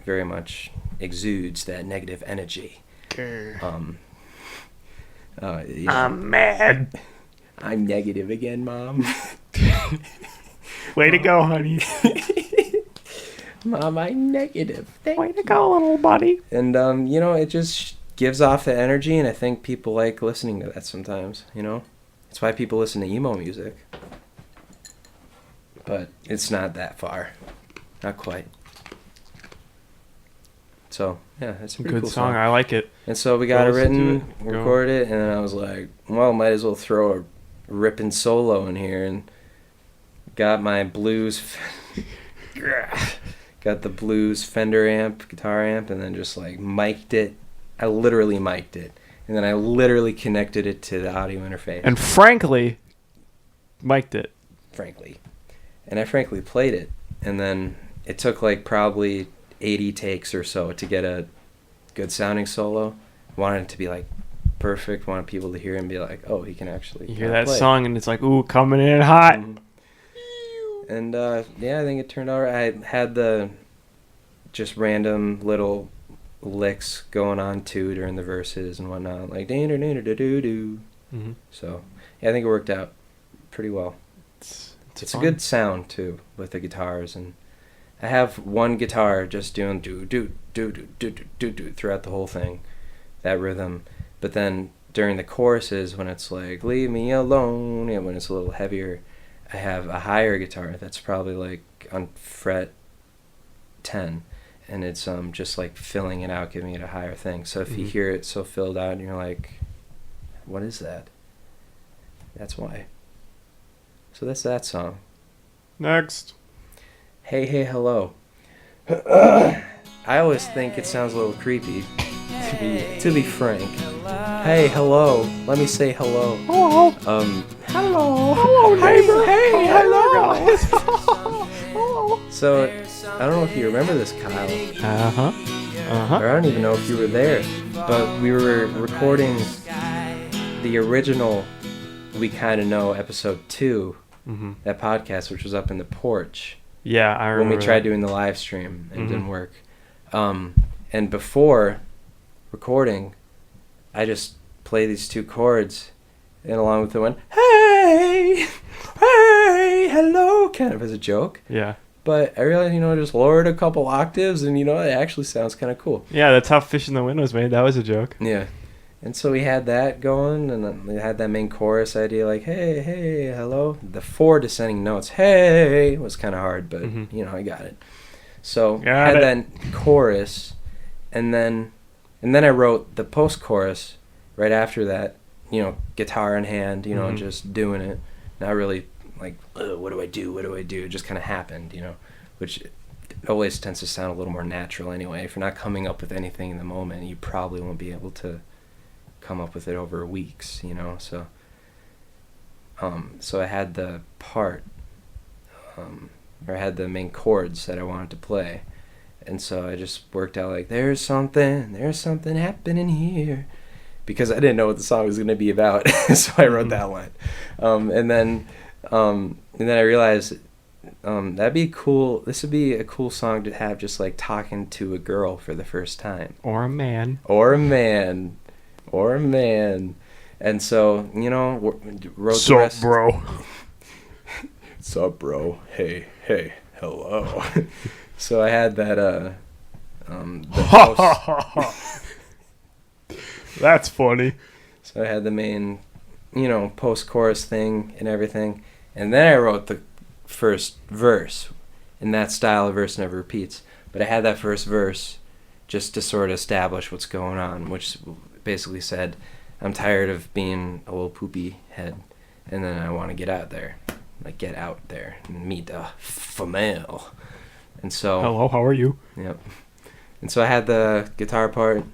[SPEAKER 2] very much exudes that negative energy.
[SPEAKER 1] I'm mad.
[SPEAKER 2] I'm negative again, Mom.
[SPEAKER 1] Way to go, honey.
[SPEAKER 2] Mom, I'm negative.
[SPEAKER 1] Way to go, little buddy.
[SPEAKER 2] And, you know, it just gives off the energy, and I think people like listening to that sometimes, you know? That's why people listen to emo music. But it's not that far. Not quite. So, yeah, it's a pretty
[SPEAKER 1] good
[SPEAKER 2] cool
[SPEAKER 1] song. I like it.
[SPEAKER 2] And so we got it written, recorded it, and then I was like, well, might as well throw a ripping solo in here, and got my blues, got the blues Fender amp, guitar amp, and then just like mic'd it. I literally mic'd it, and then I literally connected it to the audio interface.
[SPEAKER 1] And frankly, mic'd it.
[SPEAKER 2] And I frankly played it, and then it took like probably 80 takes or so to get a good sounding solo. Wanted it to be like perfect, wanted people to hear it and be like, oh, he can actually
[SPEAKER 1] you hear that play. Song and it's like, ooh, coming in hot.
[SPEAKER 2] And yeah, I think it turned out right. I had the just random little licks going on too during the verses and whatnot, like do. So yeah, I think it worked out pretty well. It's a good sound too with the guitars, and I have one guitar just doing do throughout the whole thing, that rhythm. But then during the choruses, when it's like leave me alone, and when it's a little heavier, I have a higher guitar that's probably like on fret 10, and it's just like filling it out, giving it a higher thing. So if you hear it so filled out and you're like, what is that? That's why. So that's that song.
[SPEAKER 1] Next.
[SPEAKER 2] Hey, hey, hello. I always think it sounds a little creepy, to be frank. Hey, hello. Let me say hello.
[SPEAKER 1] Hello.
[SPEAKER 2] Hello.
[SPEAKER 1] Hello, neighbor.
[SPEAKER 2] Hey, hello.
[SPEAKER 1] Hello.
[SPEAKER 2] So, I don't know if you remember this, Kyle. Or I don't even know if you were there, but we were recording the original We Kinda Know episode 2, that podcast, which was up in the porch.
[SPEAKER 1] Yeah, I remember.
[SPEAKER 2] When we tried doing the live stream and it didn't work. And before recording, I just play these two chords, and along with the one, hey, hey, hello, kind of as a joke.
[SPEAKER 1] Yeah.
[SPEAKER 2] But I realized, just lower it a couple octaves, and, it actually sounds kind of cool.
[SPEAKER 1] Yeah, that's how Fish in the Wind was made. That was a joke.
[SPEAKER 2] Yeah. And so we had that going, and then we had that main chorus idea, like, hey, hey, hello. The 4 descending notes, hey, was kind of hard, but, I got it. So I had that chorus, and then I wrote the post-chorus right after that, guitar in hand, just doing it. Not really like, what do I do? It just kind of happened, which always tends to sound a little more natural anyway. If you're not coming up with anything in the moment, you probably won't be able to come up with it over weeks, so I had the part, or I had the main chords that I wanted to play, and so I just worked out like, there's something happening here, because I didn't know what the song was going to be about. So I wrote that line, and then I realized that'd be cool. This would be a cool song to have, just like talking to a girl for the first time,
[SPEAKER 1] or a man.
[SPEAKER 2] And so, wrote
[SPEAKER 1] Sup,
[SPEAKER 2] the rest.
[SPEAKER 1] bro.
[SPEAKER 2] Sup, bro. Hey, hello. So I had that,
[SPEAKER 1] That's funny.
[SPEAKER 2] So I had the main, post-chorus thing and everything. And then I wrote the first verse in that style of Verse Never Repeats. But I had that first verse just to sort of establish what's going on, which basically said, I'm tired of being a little poopy head, and then I want to get out there. Like, get out there and meet a female. And so...
[SPEAKER 1] Hello, how are you?
[SPEAKER 2] Yep. And so I had the guitar part,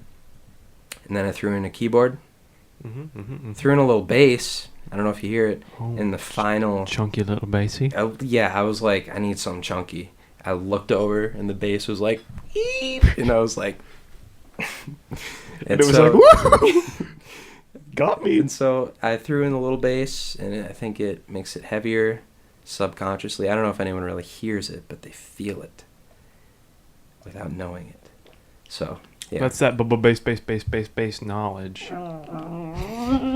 [SPEAKER 2] and then I threw in a keyboard. Threw in a little bass. I don't know if you hear it in the final...
[SPEAKER 1] Chunky little bassy.
[SPEAKER 2] I was like, I need something chunky. I looked over, and the bass was like, eep, and I was like...
[SPEAKER 1] and it was like, woo! Got me.
[SPEAKER 2] And so I threw in a little bass, and I think it makes it heavier subconsciously. I don't know if anyone really hears it, but they feel it without knowing it. So, yeah.
[SPEAKER 1] That's that bass knowledge.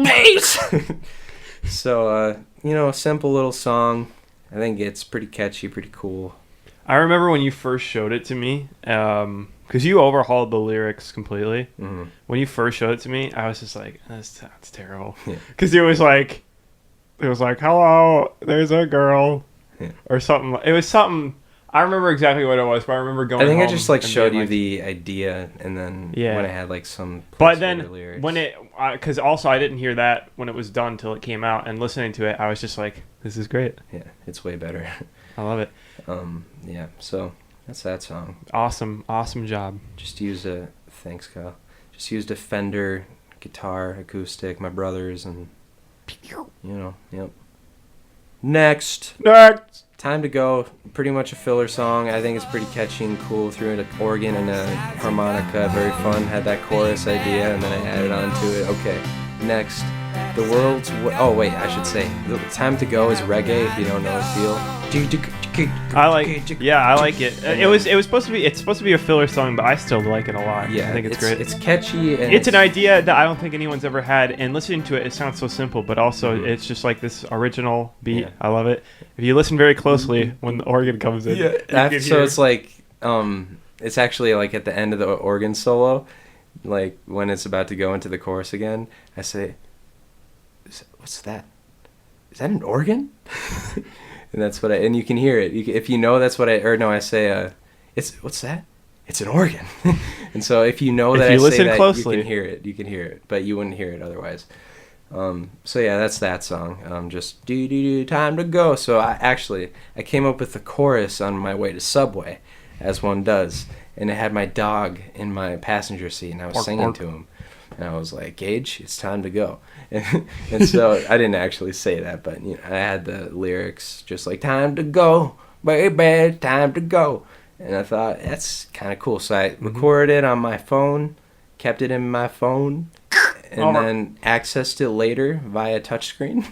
[SPEAKER 2] Bass! So, a simple little song. I think it's pretty catchy, pretty cool.
[SPEAKER 1] I remember when you first showed it to me, because you overhauled the lyrics completely. Mm-hmm. When you first showed it to me, I was just like, that's terrible. Because it was like, hello, there's a girl, or something. It was something. I remember exactly what it was, but I remember going.
[SPEAKER 2] I think
[SPEAKER 1] home
[SPEAKER 2] I just like showed you
[SPEAKER 1] like,
[SPEAKER 2] the idea, and then when I had like some.
[SPEAKER 1] But then
[SPEAKER 2] lyrics.
[SPEAKER 1] when it, because also I didn't hear that when it was done till it came out, and listening to it, I was just like, this is great.
[SPEAKER 2] Yeah, it's way better.
[SPEAKER 1] I love it.
[SPEAKER 2] Yeah. So that's that song.
[SPEAKER 1] Awesome job.
[SPEAKER 2] Just used thanks, Kyle. Just used a Fender guitar, acoustic, my brother's, and yep. Next. Time to Go, pretty much a filler song. I think it's pretty catchy and cool. Threw in an organ and a harmonica, very fun. Had that chorus idea, and then I added on to it. Okay, next. The world's... I should say. Time to Go is reggae, if you don't know the feel.
[SPEAKER 1] I like it. It's supposed to be a filler song, but I still like it a lot.
[SPEAKER 2] Yeah,
[SPEAKER 1] I think it's great.
[SPEAKER 2] It's catchy. And
[SPEAKER 1] it's an idea that I don't think anyone's ever had, and listening to it, it sounds so simple, but also it's just like this original beat. Yeah. I love it. If you listen very closely when the organ comes in,
[SPEAKER 2] so it's like it's actually like at the end of the organ solo, like when it's about to go into the chorus again, I say, "What's that? Is that an organ?" And that's what and you can hear it. If you know that's what I say, what's that? It's an organ. And so if you know that I say that, closely, you can hear it, but you wouldn't hear it otherwise. So yeah, that's that song. Just time to go. So I came up with the chorus on my way to Subway, as one does, and it had my dog in my passenger seat, and I was singing to him. And I was like, Gage, it's time to go. And so I didn't actually say that, but I had the lyrics just like, time to go, baby, time to go. And I thought, that's kind of cool. So I recorded it on my phone, kept it in my phone, and then accessed it later via touchscreen.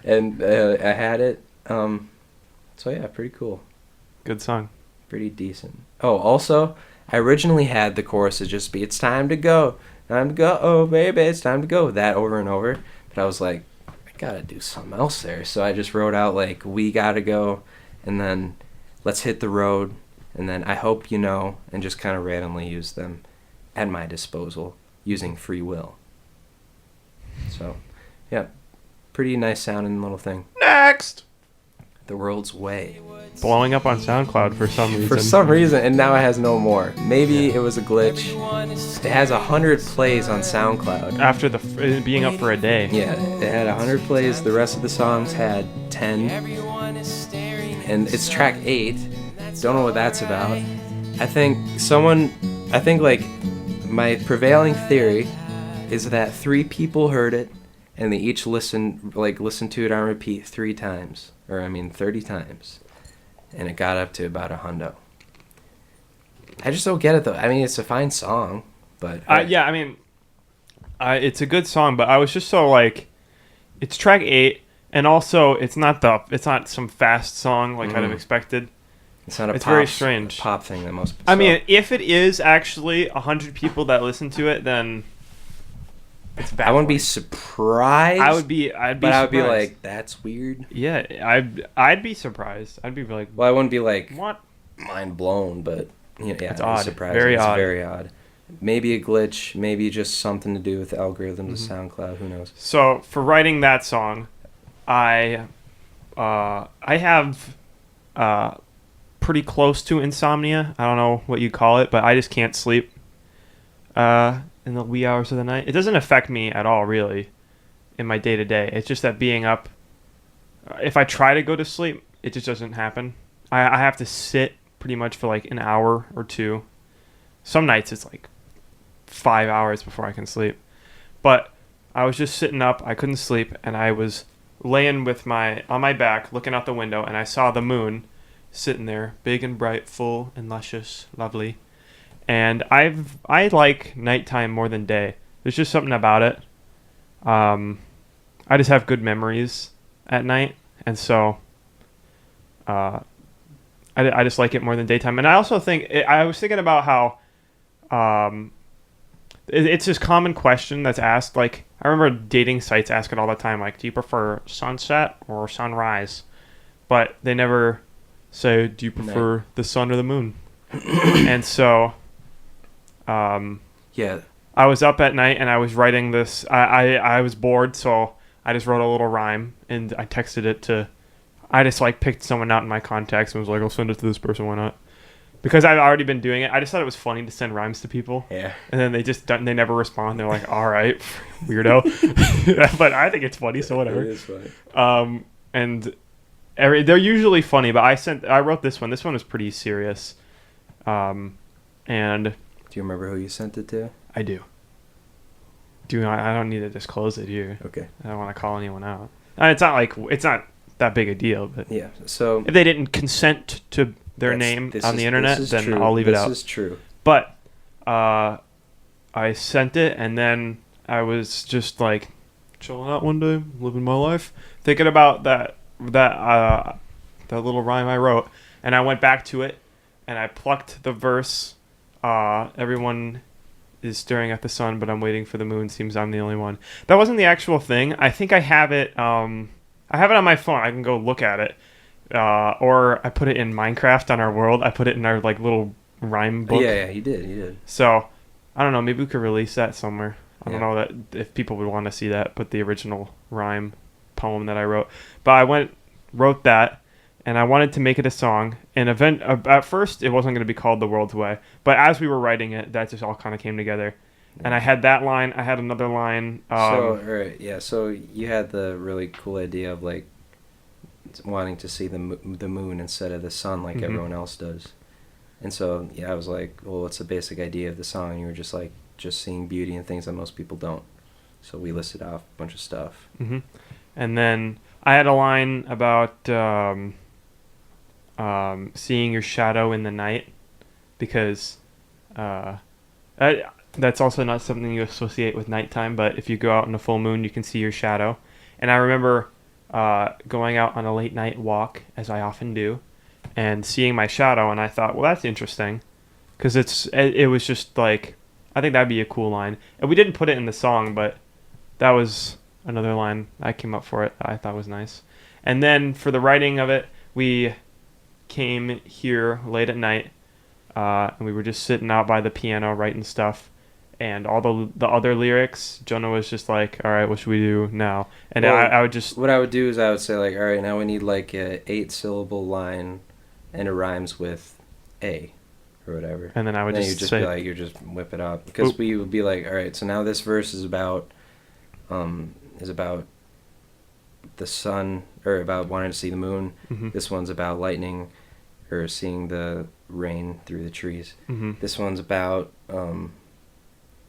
[SPEAKER 2] And I had it. So yeah, pretty cool.
[SPEAKER 1] Good song.
[SPEAKER 2] Pretty decent. Oh, also, I originally had the chorus to just be, it's time to go. Time to go, oh baby, it's time to go. That over and over. But I was like, I gotta do something else there. So I just wrote out like, we gotta go, and then let's hit the road, and then I hope you know, and just kind of randomly use them at my disposal using free will. So, yeah, pretty nice sounding little thing.
[SPEAKER 1] Next!
[SPEAKER 2] The World's Way.
[SPEAKER 1] Blowing up on SoundCloud for some reason.
[SPEAKER 2] For some reason, and now it has no more. Maybe it was a glitch. It has 100 plays on SoundCloud.
[SPEAKER 1] After being up for a day.
[SPEAKER 2] Yeah, it had 100 plays. The rest of the songs had 10. And it's track 8. Don't know what that's about. I think like my prevailing theory is that 3 people heard it, and they each listened to it on repeat 3 times. 30 times. And it got up to about $100. I just don't get it, though. I mean, it's a fine song, but...
[SPEAKER 1] it's a good song, but I was just so, like... It's track 8, and also, it's not some fast song like I'd have expected.
[SPEAKER 2] It's not a
[SPEAKER 1] very strange
[SPEAKER 2] pop thing that most...
[SPEAKER 1] I mean, if it is actually 100 people that listen to it, then... It's baffling.
[SPEAKER 2] I wouldn't be surprised.
[SPEAKER 1] I'd be
[SPEAKER 2] like, that's weird.
[SPEAKER 1] Yeah, I'd be surprised. I'd be like,
[SPEAKER 2] well, I wouldn't be like,
[SPEAKER 1] what?
[SPEAKER 2] Mind blown, but
[SPEAKER 1] it's odd.
[SPEAKER 2] Surprised.
[SPEAKER 1] Very odd.
[SPEAKER 2] Very odd. Maybe a glitch. Maybe just something to do with the algorithms of SoundCloud. Who knows?
[SPEAKER 1] So for writing that song, I have pretty close to insomnia. I don't know what you call it, but I just can't sleep. In the wee hours of the night. It doesn't affect me at all, really, in my day-to-day. It's just that being up, if I try to go to sleep, it just doesn't happen. I have to sit pretty much for like an hour or 2. Some nights it's like 5 hours before I can sleep. But I was just sitting up, I couldn't sleep, and I was laying on my back, looking out the window, and I saw the moon sitting there, big and bright, full and luscious, lovely. And I like nighttime more than day. There's just something about it. I just have good memories at night, and so I just like it more than daytime. And I also think I was thinking about how it's this common question that's asked. Like, I remember dating sites ask it all the time. Like, do you prefer sunset or sunrise? But they never say, do you prefer the sun or the moon? And so.
[SPEAKER 2] Yeah.
[SPEAKER 1] I was up at night and I was writing this. I was bored, so I just wrote a little rhyme and I texted it to. I just like picked someone out in my contacts and was like, I'll send it to this person. Why not? Because I've already been doing it. I just thought it was funny to send rhymes to people.
[SPEAKER 2] Yeah.
[SPEAKER 1] And then they never respond. They're like, all right, weirdo. But I think it's funny, so whatever.
[SPEAKER 2] It is funny.
[SPEAKER 1] And they're usually funny, but I wrote this one. This one was pretty serious. And.
[SPEAKER 2] Do you remember who you sent it to?
[SPEAKER 1] I do. I don't need to disclose it here.
[SPEAKER 2] Okay.
[SPEAKER 1] I don't want to call anyone out. It's not that big a deal, but
[SPEAKER 2] yeah. So
[SPEAKER 1] if they didn't consent to their name on the internet, then true. I'll leave it out.
[SPEAKER 2] This is true.
[SPEAKER 1] But I sent it, and then I was just like chilling out one day, living my life, thinking about that little rhyme I wrote, and I went back to it, and I plucked the verse. Everyone is staring at the sun, but I'm waiting for the moon. Seems I'm the only one. That wasn't the actual thing. I think I have it. I have it on my phone. I can go look at it. Or I put it in Minecraft on our world. I put it in our like little rhyme book.
[SPEAKER 2] Yeah, you did.
[SPEAKER 1] So I don't know. Maybe we could release that somewhere. I don't know that if people would want to see that, but the original rhyme poem that I wrote. But I wrote that. And I wanted to make it a song. And at first, it wasn't going to be called The World's Way. But as we were writing it, that just all kind of came together. Yeah. And I had that line. I had another line.
[SPEAKER 2] So you had the really cool idea of like wanting to see the moon instead of the sun like everyone else does. And so, I was like, well, what's the basic idea of the song? And you were just like, just seeing beauty in things that most people don't. So we listed off a bunch of stuff.
[SPEAKER 1] Mm-hmm. And then I had a line about... seeing your shadow in the night, because that's also not something you associate with nighttime, but if you go out in a full moon, you can see your shadow. And I remember going out on a late night walk, as I often do, and seeing my shadow, and I thought, well, that's interesting, because it was just like, I think that'd be a cool line. And we didn't put it in the song, but that was another line I came up for it that I thought was nice. And then for the writing of it, we came here late at night, and we were just sitting out by the piano writing stuff. And all the other lyrics, Jonah was just like, all right, what should we do now? And
[SPEAKER 2] Well,
[SPEAKER 1] I would just...
[SPEAKER 2] What I would do is I would say, like, all right, now we need, like, a 8-syllable line, and it rhymes with A, or whatever.
[SPEAKER 1] And then I would
[SPEAKER 2] and
[SPEAKER 1] just
[SPEAKER 2] you
[SPEAKER 1] say...
[SPEAKER 2] be like, you just whip it up. Because we would be like, all right, so now this verse is about the sun, or about wanting to see the moon.
[SPEAKER 1] Mm-hmm.
[SPEAKER 2] This one's about lightning, or seeing the rain through the trees.
[SPEAKER 1] Mm-hmm.
[SPEAKER 2] This one's about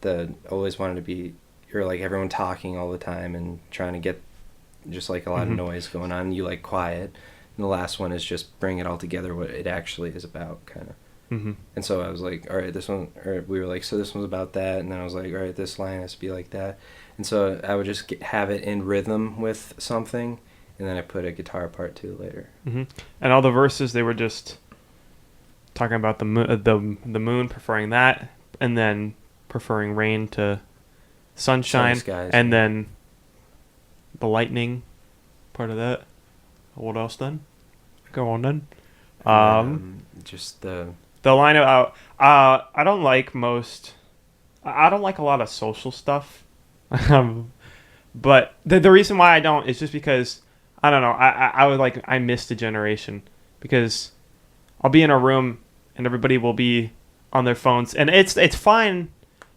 [SPEAKER 2] the always wanting to be, or like everyone talking all the time and trying to get just like a lot
[SPEAKER 1] Mm-hmm.
[SPEAKER 2] of noise going on. You like quiet. And the last one is just bring it all together, what it actually is about, kind of.
[SPEAKER 1] Mm-hmm.
[SPEAKER 2] And so I was like, all right, this one, or we were like, so this one's about that. And then I was like, all right, this line has to be like that. And so I would just have it in rhythm with something, and then I put a guitar part to it later.
[SPEAKER 1] Mm-hmm. And all the verses, they were just talking about the moon, preferring that, and then preferring rain to sunshine,
[SPEAKER 2] Skies,
[SPEAKER 1] and then the lightning part of that. What else then? Go on then.
[SPEAKER 2] Just the
[SPEAKER 1] line about I don't like a lot of social stuff. But the reason why I don't is just because I don't know, I missed a generation, because I'll be in a room and everybody will be on their phones, and it's fine,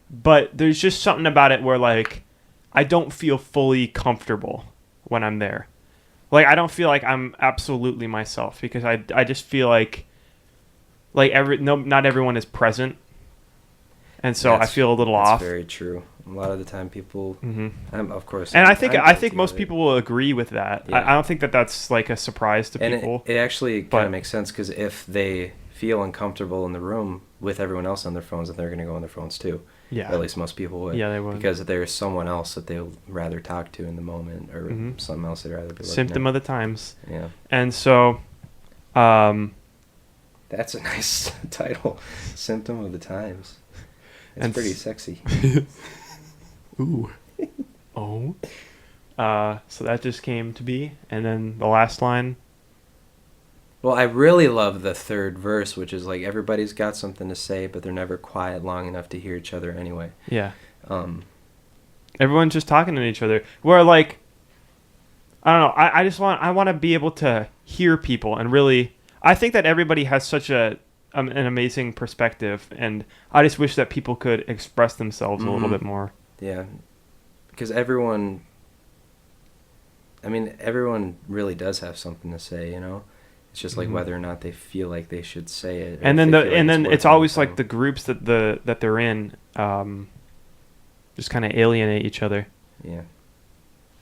[SPEAKER 1] but there's just something about it where like I don't feel fully comfortable when I'm there. Like I don't feel like I'm absolutely myself, because I just feel like not everyone is present, and so I feel a little off.
[SPEAKER 2] That's very true. A lot of the time, people, of course,
[SPEAKER 1] and I think most people will agree with that. Yeah. I don't think that's like a surprise to people.
[SPEAKER 2] It actually kind of makes sense, because if they feel uncomfortable in the room with everyone else on their phones, then they're going to go on their phones too.
[SPEAKER 1] Yeah.
[SPEAKER 2] Or at least most people would.
[SPEAKER 1] Yeah, they would.
[SPEAKER 2] Because there's someone else that they'll rather talk to in the moment, or something else they'd rather be looking
[SPEAKER 1] Symptom
[SPEAKER 2] at.
[SPEAKER 1] of the times.
[SPEAKER 2] Yeah.
[SPEAKER 1] And so,
[SPEAKER 2] that's a nice title. Symptom of the times. It's pretty sexy.
[SPEAKER 1] Ooh. Oh. So that just came to be, and then the last line.
[SPEAKER 2] Well, I really love the third verse, which is like everybody's got something to say, but they're never quiet long enough to hear each other anyway.
[SPEAKER 1] Yeah. Everyone's just talking to each other. Where like, I don't know. I want to be able to hear people, and really, I think that everybody has such an amazing perspective, and I just wish that people could express themselves a little bit more.
[SPEAKER 2] Yeah, because everyone really does have something to say, you know. It's just like whether or not they feel like they should say it.
[SPEAKER 1] And then it's always like the groups that they're in just kind of alienate each other.
[SPEAKER 2] Yeah.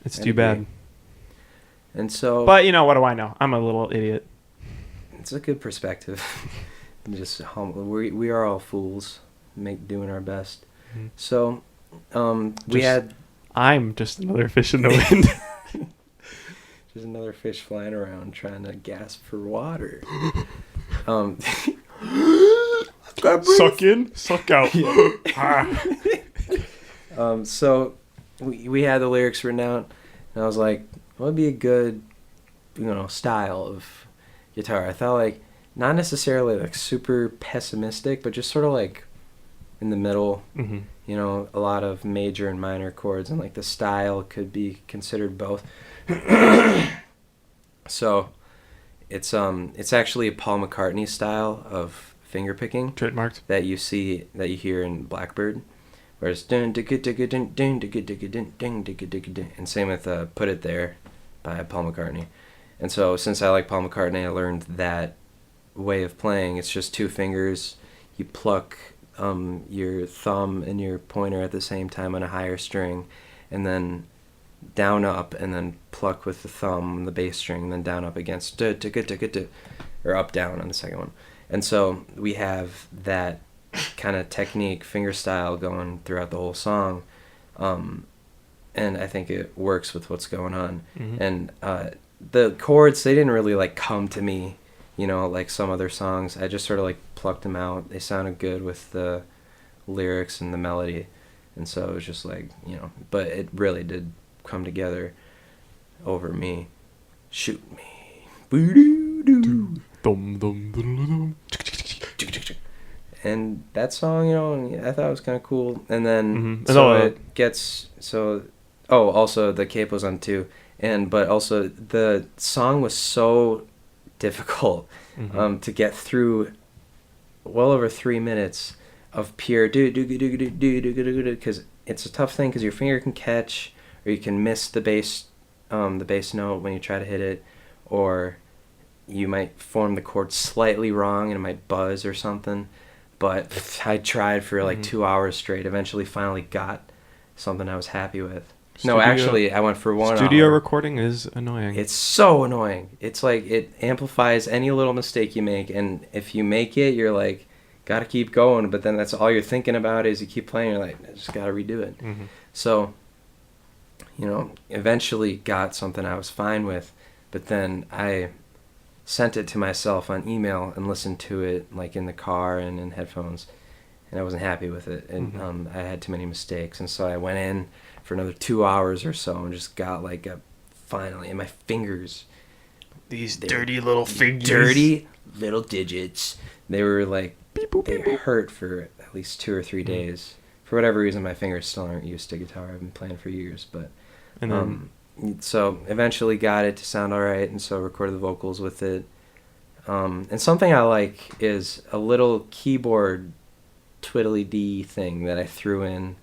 [SPEAKER 1] It's too bad.
[SPEAKER 2] And so,
[SPEAKER 1] but you know, what do I know? I'm a little idiot.
[SPEAKER 2] It's a good perspective. Just humble. We are all fools, doing our best. Mm-hmm. So,
[SPEAKER 1] I'm just another fish in the wind.
[SPEAKER 2] Just another fish flying around trying to gasp for water.
[SPEAKER 1] Suck in, suck out.
[SPEAKER 2] So we had the lyrics written out, and I was like, what would be a good, style of guitar? I felt like not necessarily like super pessimistic, but just sort of like in the middle. Mm-hmm. A lot of major and minor chords, and like the style could be considered both. So it's actually a Paul McCartney style of finger picking,
[SPEAKER 1] trademarked,
[SPEAKER 2] that you hear in Blackbird, where it's and same with Put It There by Paul McCartney. And so since I like Paul McCartney, I learned that way of playing. It's just two fingers. You pluck your thumb and your pointer at the same time on a higher string, and then down up, and then pluck with the thumb on the bass string, and then down up against or up down on the second one. And so we have that kind of technique, finger style, going throughout the whole song, and I think it works with what's going on. Mm-hmm. And the chords, they didn't really like come to me, like some other songs. I just sort of like plucked them out. They sounded good with the lyrics and the melody, and so it was just like, but it really did come together over me. Shoot me. Boo-doo-doo. And that song, I thought it was kind of cool. And then it gets also the capo's on 2, but also the song was so difficult to get through. Well over 3 minutes of pure because it's a tough thing because your finger can catch or you can miss the bass note when you try to hit it, or you might form the chord slightly wrong and it might buzz or something. But I tried for like 2 hours straight. Eventually, finally got something I was happy with. No, actually, I went for 1 hour.
[SPEAKER 1] Studio recording is annoying.
[SPEAKER 2] It's so annoying. It's like it amplifies any little mistake you make, and if you make it, you're like, gotta keep going. But then that's all you're thinking about is you keep playing. You're like, I just gotta redo it. So, eventually got something I was fine with, but then I sent it to myself on email and listened to it like in the car and in headphones, and I wasn't happy with it, and I had too many mistakes, and so I went in for another 2 hours or so and just got like finally, and my fingers,
[SPEAKER 1] these dirty little fingers,
[SPEAKER 2] dirty little digits, they were like, they hurt for at least 2 or 3 days. For whatever reason, my fingers still aren't used to guitar. I've been playing for years, but so eventually got it to sound all right, and so recorded the vocals with it. And something I like is a little keyboard twiddly-dee thing that I threw in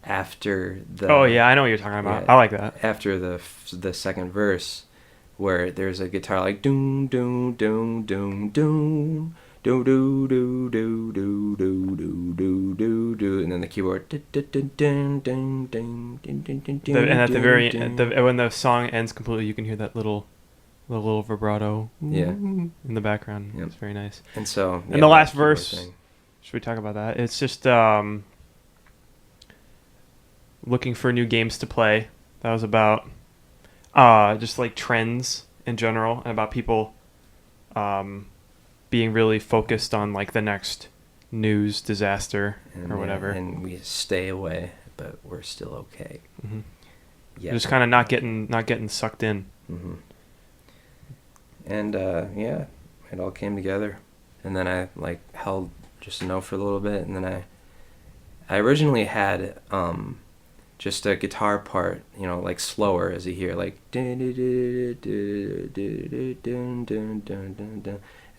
[SPEAKER 2] after the...
[SPEAKER 1] Oh, yeah, I know what you're talking about. I like that.
[SPEAKER 2] After the second verse, where there's a guitar like doom, doom, doom, doom, doom, do do do do do do do do do do, and then the keyboard.
[SPEAKER 1] And at the very end, when the song ends completely, you can hear that little vibrato. In the background. It's very nice.
[SPEAKER 2] And so,
[SPEAKER 1] and the last verse. Should we talk about that? It's just looking for new games to play. That was about just like trends in general, and about people being really focused on like the next news disaster or whatever.
[SPEAKER 2] And we stay away, but we're still okay.
[SPEAKER 1] Yeah, just kind of not getting sucked in.
[SPEAKER 2] And it all came together, and then I like held just a note for a little bit, and then I originally had just a guitar part, like slower, as you hear, like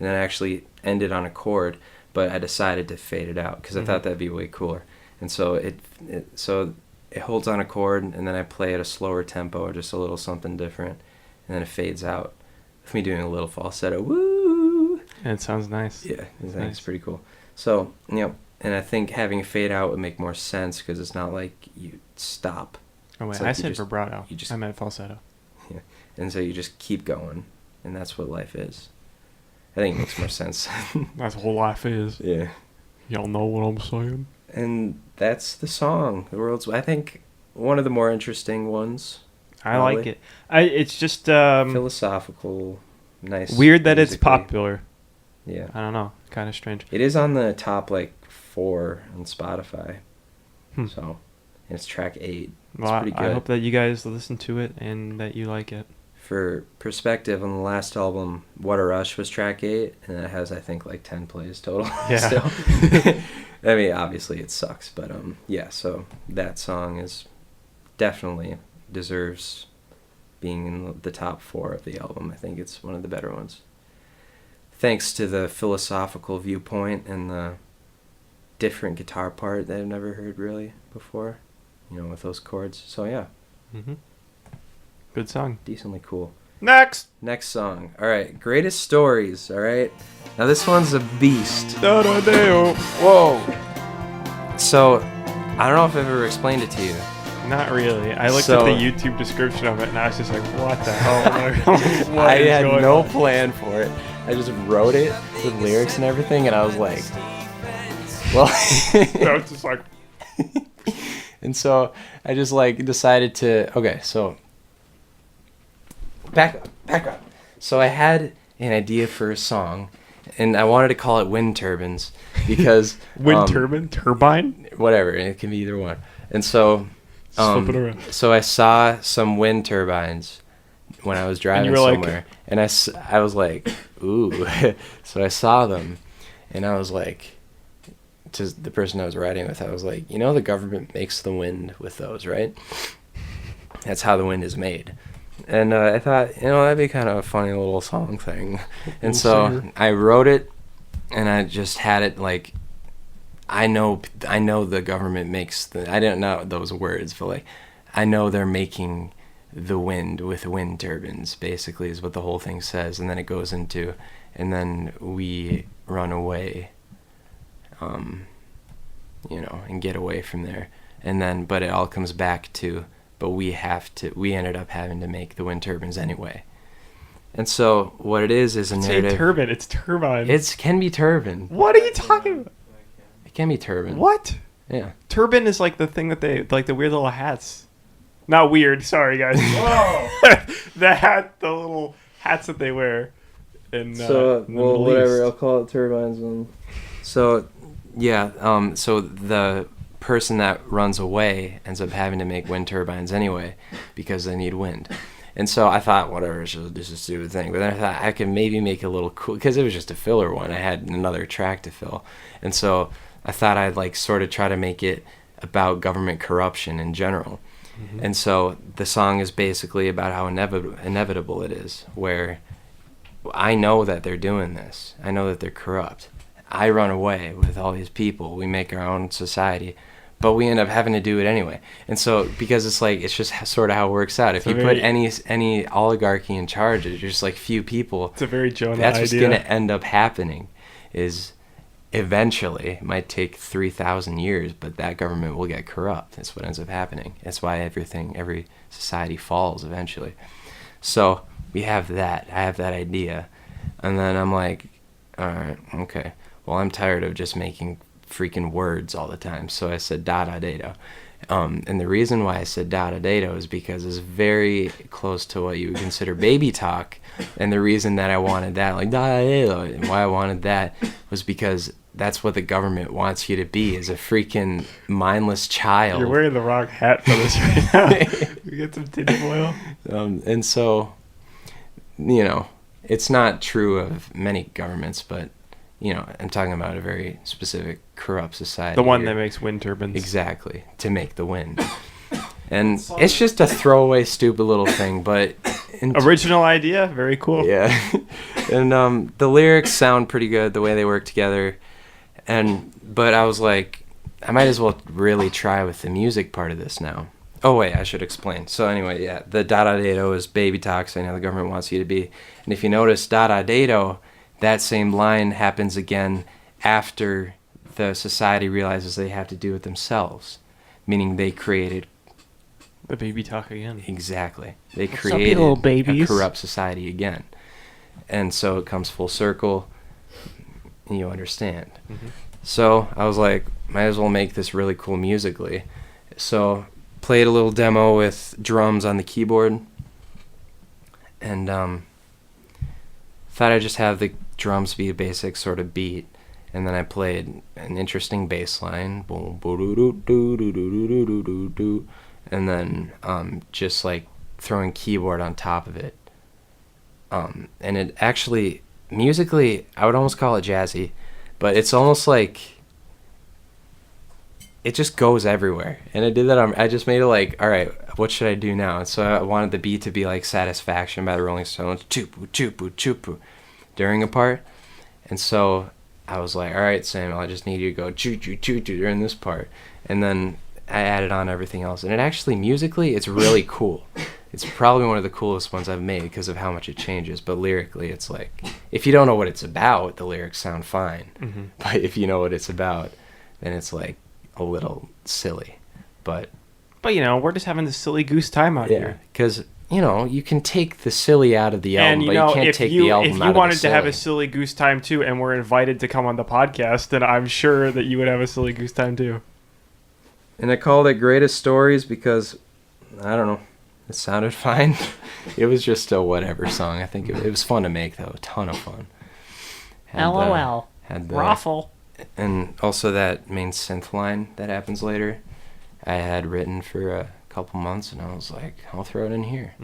[SPEAKER 2] and then I actually ended on a chord, but I decided to fade it out because I thought that'd be way cooler. And so it holds on a chord, and then I play at a slower tempo or just a little something different, and then it fades out with me doing a little falsetto. Woo!
[SPEAKER 1] And it sounds nice.
[SPEAKER 2] Yeah, it's pretty cool. So, and I think having a fade out would make more sense because it's not like you stop.
[SPEAKER 1] Oh wait,
[SPEAKER 2] like
[SPEAKER 1] I said vibrato. I meant falsetto.
[SPEAKER 2] Yeah, and so you just keep going, and that's what life is. I think it makes more sense.
[SPEAKER 1] That's what life is.
[SPEAKER 2] Yeah.
[SPEAKER 1] Y'all know what I'm saying?
[SPEAKER 2] And that's the song. I think, one of the more interesting ones.
[SPEAKER 1] I like it. It's just...
[SPEAKER 2] philosophical, nice.
[SPEAKER 1] Weird that it's popular.
[SPEAKER 2] Yeah.
[SPEAKER 1] I don't know. Kind of strange.
[SPEAKER 2] It is on the top, 4 on Spotify. So, and it's track 8. It's pretty good.
[SPEAKER 1] I hope that you guys listen to it and that you like it.
[SPEAKER 2] For perspective, on the last album, What a Rush was track 8, and it has, I think, 10 plays total.
[SPEAKER 1] Yeah.
[SPEAKER 2] Still. I mean, obviously it sucks, but so that song is definitely deserves being in the top 4 of the album. I think it's one of the better ones. Thanks to the philosophical viewpoint and the different guitar part that I've never heard really before, with those chords. So yeah.
[SPEAKER 1] Good song.
[SPEAKER 2] Decently cool.
[SPEAKER 1] Next
[SPEAKER 2] song. All right. Greatest Stories. All right. Now this one's a beast. Whoa. So, I don't know if I've ever explained it to you.
[SPEAKER 1] Not really. I looked at the YouTube description of it, and I was just like, what the hell?
[SPEAKER 2] I had no plan for it. I just wrote it with lyrics and everything, and I was like, well...
[SPEAKER 1] I was just like...
[SPEAKER 2] And so, I just decided to... Okay, so... Back up. So I had an idea for a song, and I wanted to call it Wind Turbines because...
[SPEAKER 1] Turbine?
[SPEAKER 2] Whatever, it can be either one. And so
[SPEAKER 1] Flip it around.
[SPEAKER 2] So I saw some wind turbines when I was driving somewhere, and I was like, ooh. So I saw them, and I was like, to the person I was riding with, I was like, you know, the government makes the wind with those, right? That's how the wind is made. And I thought, you know, that'd be kind of a funny little song thing. And so I wrote it, and I just had it like, I know the government makes I don't know those words, but like, I know they're making the wind with wind turbines, basically, is what the whole thing says. And then it goes into, and then we run away, you know, and get away from there. And then, but it all comes back to, but we ended up having to make the wind turbines anyway. And so what it is a narrative.
[SPEAKER 1] It's turbine. It's turbine.
[SPEAKER 2] It can be turbine.
[SPEAKER 1] What are you talking about?
[SPEAKER 2] It can be turbine.
[SPEAKER 1] What?
[SPEAKER 2] Yeah.
[SPEAKER 1] Turban is like the thing that they, like the weird little hats. Not weird, sorry guys.
[SPEAKER 3] Whoa!
[SPEAKER 1] the little hats that they wear. In,
[SPEAKER 2] so,
[SPEAKER 1] in the
[SPEAKER 2] well,
[SPEAKER 1] Middle
[SPEAKER 2] whatever,
[SPEAKER 1] East.
[SPEAKER 2] I'll call it turbines. So, yeah, so the person that runs away ends up having to make wind turbines anyway because they need wind. And so I thought, whatever, it's just a stupid thing. But then I thought I could maybe make a little cool, because it was just a filler one. I had another track to fill. And so I thought I'd like sort of try to make it about government corruption in general. Mm-hmm. And so the song is basically about how inevitable it is, where I know that they're doing this. I know that they're corrupt. I run away with all these people. We make our own society, but we end up having to do it anyway. And so, because it's like, it's just sort of how it works out. If you put any oligarchy in charge, it's just like few people.
[SPEAKER 1] It's a very Jonah idea.
[SPEAKER 2] That's what's going to end up happening, is eventually, it might take 3,000 years, but that government will get corrupt. That's what ends up happening. That's why every society falls eventually. So we have that. I have that idea. And then I'm like, all right, okay. Well, I'm tired of just making freaking words all the time. So I said da-da-da-do. And the reason why I said da-da-da-do is because it's very close to what you would consider baby talk. And the reason that I wanted that, like da-da-da-do, and why I wanted that was because that's what the government wants you to be, is a freaking mindless child.
[SPEAKER 1] You're wearing the wrong hat for this right now. We get some tinfoil.
[SPEAKER 2] And so, you know, it's not true of many governments, but, you know, I'm talking about a very specific corrupt society.
[SPEAKER 1] The one
[SPEAKER 2] here.
[SPEAKER 1] that makes wind turbines.
[SPEAKER 2] Exactly, to make the wind. And it's just a throwaway, stupid little thing, but...
[SPEAKER 1] Original idea, very cool.
[SPEAKER 2] Yeah. And the lyrics sound pretty good, the way they work together. But I was like, I might as well really try with the music part of this now. Oh, wait, I should explain. So anyway, yeah, the da-da-da-do is baby talk, saying how the government wants you to be. And if you notice, da-da-da-do, that same line happens again after the society realizes they have to do it themselves, meaning they created
[SPEAKER 1] the baby talk again.
[SPEAKER 2] Exactly. They
[SPEAKER 1] What's
[SPEAKER 2] created
[SPEAKER 1] up, you little babies?
[SPEAKER 2] A corrupt society again. And so it comes full circle, and you understand. Mm-hmm. So I was like, might as well make this really cool musically. So played a little demo with drums on the keyboard, and thought I'd just have the drums be a basic sort of beat, and then I played an interesting bass line, and then just like throwing keyboard on top of it. And it actually, musically, I would almost call it jazzy, but it's almost like it just goes everywhere. And I did that I just made it like, all right, what should I do now? And so I wanted the beat to be like Satisfaction by the Rolling Stones, chupu, chupu, chupu, during a part. And so I was like, all right, Samuel, I just need you to go choo choo choo choo during this part. And then I added on everything else. And it actually, musically, it's really cool. It's probably one of the coolest ones I've made because of how much it changes. But lyrically, it's like, if you don't know what it's about, the lyrics sound fine. Mm-hmm. But if you know what it's about, then it's like a little silly. But
[SPEAKER 1] you know, we're just having this silly goose time out here.
[SPEAKER 2] Because, you know, you can take the silly out of the album,
[SPEAKER 1] and,
[SPEAKER 2] but you can't take the album out of the silly.
[SPEAKER 1] If you wanted to have a silly goose time too, and were invited to come on the podcast, then I'm sure that you would have a silly goose time too.
[SPEAKER 2] And I called it Greatest Stories because, I don't know, it sounded fine. It was just a whatever song. I think it was fun to make, though. A ton of fun.
[SPEAKER 1] LOL. Raffle.
[SPEAKER 2] And also that main synth line that happens later, I had written for a couple months, and I was like, I'll throw it in here.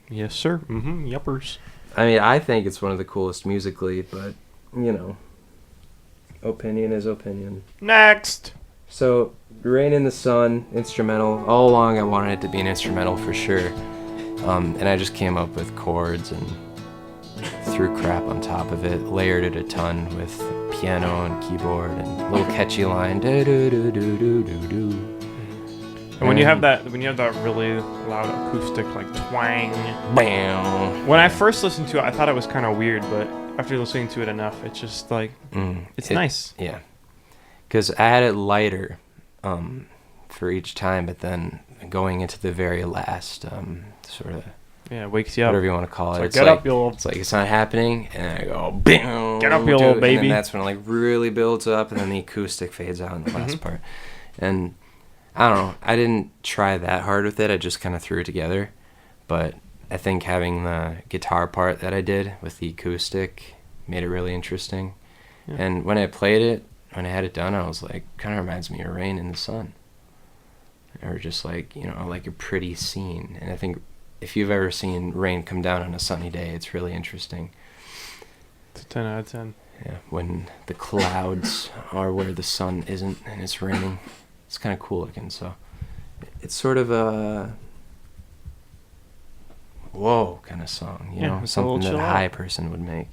[SPEAKER 1] Yes, sir. Yuppers.
[SPEAKER 2] I mean, I think it's one of the coolest musically, but, you know, opinion is opinion.
[SPEAKER 1] Next!
[SPEAKER 2] So, Rain in the Sun, instrumental. All along I wanted it to be an instrumental for sure. And I just came up with chords and threw crap on top of it, layered it a ton with piano and keyboard and a little catchy line. Do do do do do do do.
[SPEAKER 1] And when you have that really loud acoustic like twang,
[SPEAKER 2] Bam.
[SPEAKER 1] when I first listened to it, I thought it was kind of weird, but after listening to it enough, it's just like it's nice.
[SPEAKER 2] Yeah, because I had it lighter for each time, but then going into the very last sort of
[SPEAKER 1] wakes you up.
[SPEAKER 2] Whatever you want to call it.
[SPEAKER 1] It's like, get up, you little.
[SPEAKER 2] It's like it's not happening, and I go bam.
[SPEAKER 1] Get up, you little baby.
[SPEAKER 2] And then that's when it like really builds up, and then the acoustic fades out in the last part, and. I don't know. I didn't try that hard with it. I just kind of threw it together. But I think having the guitar part that I did with the acoustic made it really interesting. Yeah. And when I played it, when I had it done, I was like, kind of reminds me of Rain in the Sun. Or just like, you know, like a pretty scene. And I think if you've ever seen rain come down on a sunny day, it's really interesting.
[SPEAKER 1] It's a 10 out of 10.
[SPEAKER 2] Yeah, when the clouds are where the sun isn't and it's raining. It's kind of cool looking, so it's sort of a whoa kind of song, you know, something that a high person would make.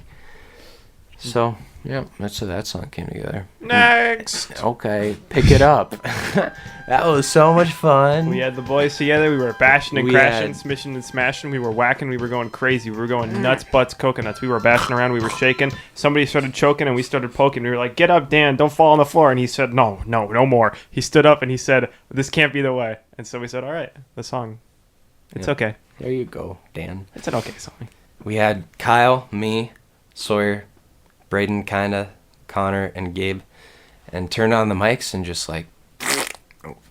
[SPEAKER 2] So, yeah, that's how that song came together.
[SPEAKER 1] Next!
[SPEAKER 2] Okay, pick it up. That was so much fun.
[SPEAKER 1] We had the boys together. We were bashing and crashing, smishing and smashing. We were whacking. We were going crazy. We were going nuts, butts, coconuts. We were bashing around. We were shaking. Somebody started choking, and we started poking. We were like, get up, Dan. Don't fall on the floor. And he said, no more. He stood up, and he said, this can't be the way. And so we said, all right, the song. It's okay.
[SPEAKER 2] There you go, Dan.
[SPEAKER 1] It's an okay song.
[SPEAKER 2] We had Kyle, me, Sawyer, Braden, kinda, Connor, and Gabe, and turned on the mics and just like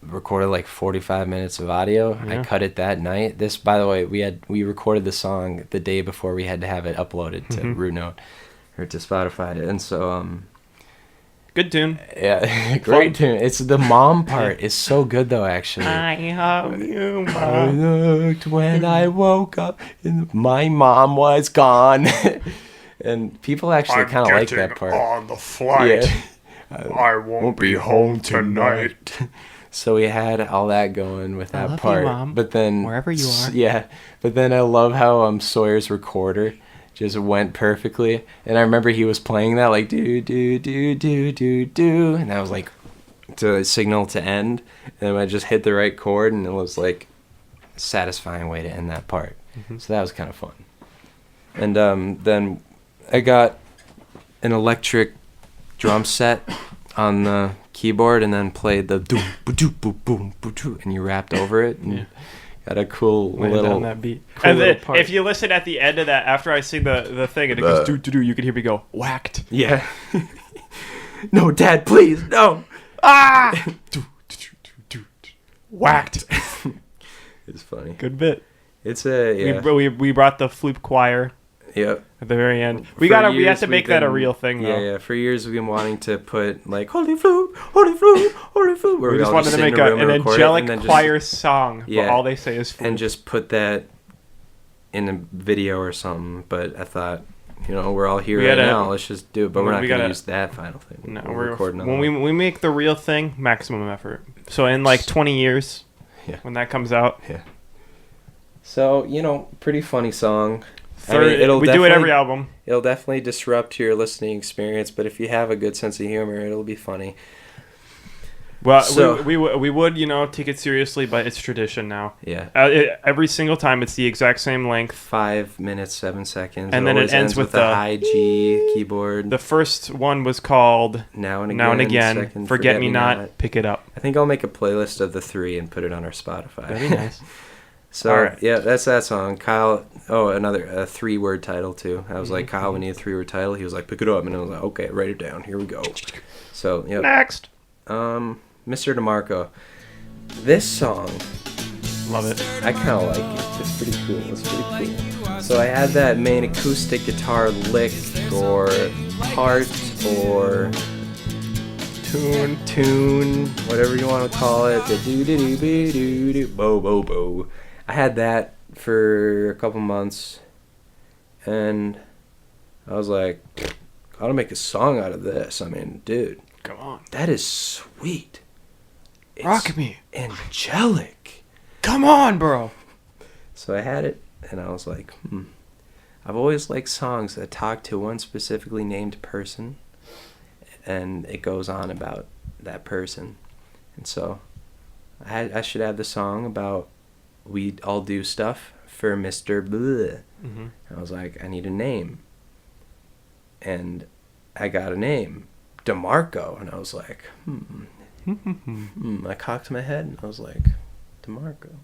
[SPEAKER 2] recorded like 45 minutes of audio. Yeah. I cut it that night. This, by the way, we recorded the song the day before we had to have it uploaded to Root Note or to Spotify, and so
[SPEAKER 1] good tune.
[SPEAKER 2] Yeah, great tune. It's the mom part is so good though. Actually,
[SPEAKER 1] I love you, Mom.
[SPEAKER 2] I looked when I woke up, and my mom was gone. And people actually kind of like that part.
[SPEAKER 1] On the flight.
[SPEAKER 2] Yeah.
[SPEAKER 1] I won't be home tonight.
[SPEAKER 2] So we had all that going with that part.
[SPEAKER 1] You, Mom.
[SPEAKER 2] But then
[SPEAKER 1] wherever you are.
[SPEAKER 2] Yeah. But then I love how Sawyer's recorder just went perfectly. And I remember he was playing that like do do do do do do, and I was like to signal to end, and I just hit the right chord, and it was like a satisfying way to end that part. So that was kind of fun. And then I got an electric drum set on the keyboard and then played the doom boom boom boom boom, and you rapped over it and got a cool little
[SPEAKER 1] down that beat.
[SPEAKER 2] Cool
[SPEAKER 1] and then
[SPEAKER 2] part.
[SPEAKER 1] If you listen at the end of that, after I sing the thing and it goes do do do, you can hear me go whacked.
[SPEAKER 2] Yeah. No, Dad, please, no.
[SPEAKER 1] Ah. Do do do do whacked.
[SPEAKER 2] It's funny.
[SPEAKER 1] Good bit.
[SPEAKER 2] It's a
[SPEAKER 1] we brought the Floop choir.
[SPEAKER 2] Yep.
[SPEAKER 1] At the very end, we have to make that a real thing, though.
[SPEAKER 2] Yeah. For years we've been wanting to put like holy flute, holy flute, holy flute.
[SPEAKER 1] We just wanted to make an angelic choir song, but all they say is flute.
[SPEAKER 2] And just put that in a video or something. But I thought, we're all here right now. Let's just do it. But we're not gonna use that final thing.
[SPEAKER 1] No, we're recording. When we make the real thing, maximum effort. So in like 20 years, when that comes out,
[SPEAKER 2] So pretty funny song.
[SPEAKER 1] We do it every album.
[SPEAKER 2] It'll definitely disrupt your listening experience, but if you have a good sense of humor, it'll be funny.
[SPEAKER 1] Well, so, we would, take it seriously, but it's tradition now.
[SPEAKER 2] Yeah.
[SPEAKER 1] Every single time, it's the exact same length.
[SPEAKER 2] 5 minutes, 7 seconds.
[SPEAKER 1] And then it ends with
[SPEAKER 2] the high G keyboard.
[SPEAKER 1] The first one was called
[SPEAKER 2] Now and Again.
[SPEAKER 1] Forget Me Not, Pick It Up.
[SPEAKER 2] I think I'll make a playlist of the 3 and put it on our Spotify.
[SPEAKER 1] That'd be nice.
[SPEAKER 2] So, yeah, that's that song. Kyle, another 3-word title, too. I was like, Kyle, we need a 3-word title. He was like, pick it up. And I was like, okay, write it down. Here we go. So, yeah.
[SPEAKER 1] Next.
[SPEAKER 2] Mr. DeMarco. This song.
[SPEAKER 1] Love it.
[SPEAKER 2] I kind of like it. It's pretty cool. So I had that main acoustic guitar lick or part or tune, whatever you want to call it. The do bo bo bo. I had that for a couple months, and I was like, gotta make a song out of this. I mean, dude,
[SPEAKER 1] come on,
[SPEAKER 2] that is sweet. It's
[SPEAKER 1] rock me,
[SPEAKER 2] angelic.
[SPEAKER 1] Come on, bro.
[SPEAKER 2] So I had it, and I was like, I've always liked songs that talk to one specifically named person, and it goes on about that person. And so I should have the song about we all do stuff for Mr. Bleh.
[SPEAKER 1] Mm-hmm.
[SPEAKER 2] I was like, I need a name. And I got a name, DeMarco. And I was like, I cocked my head, and I was like, DeMarco.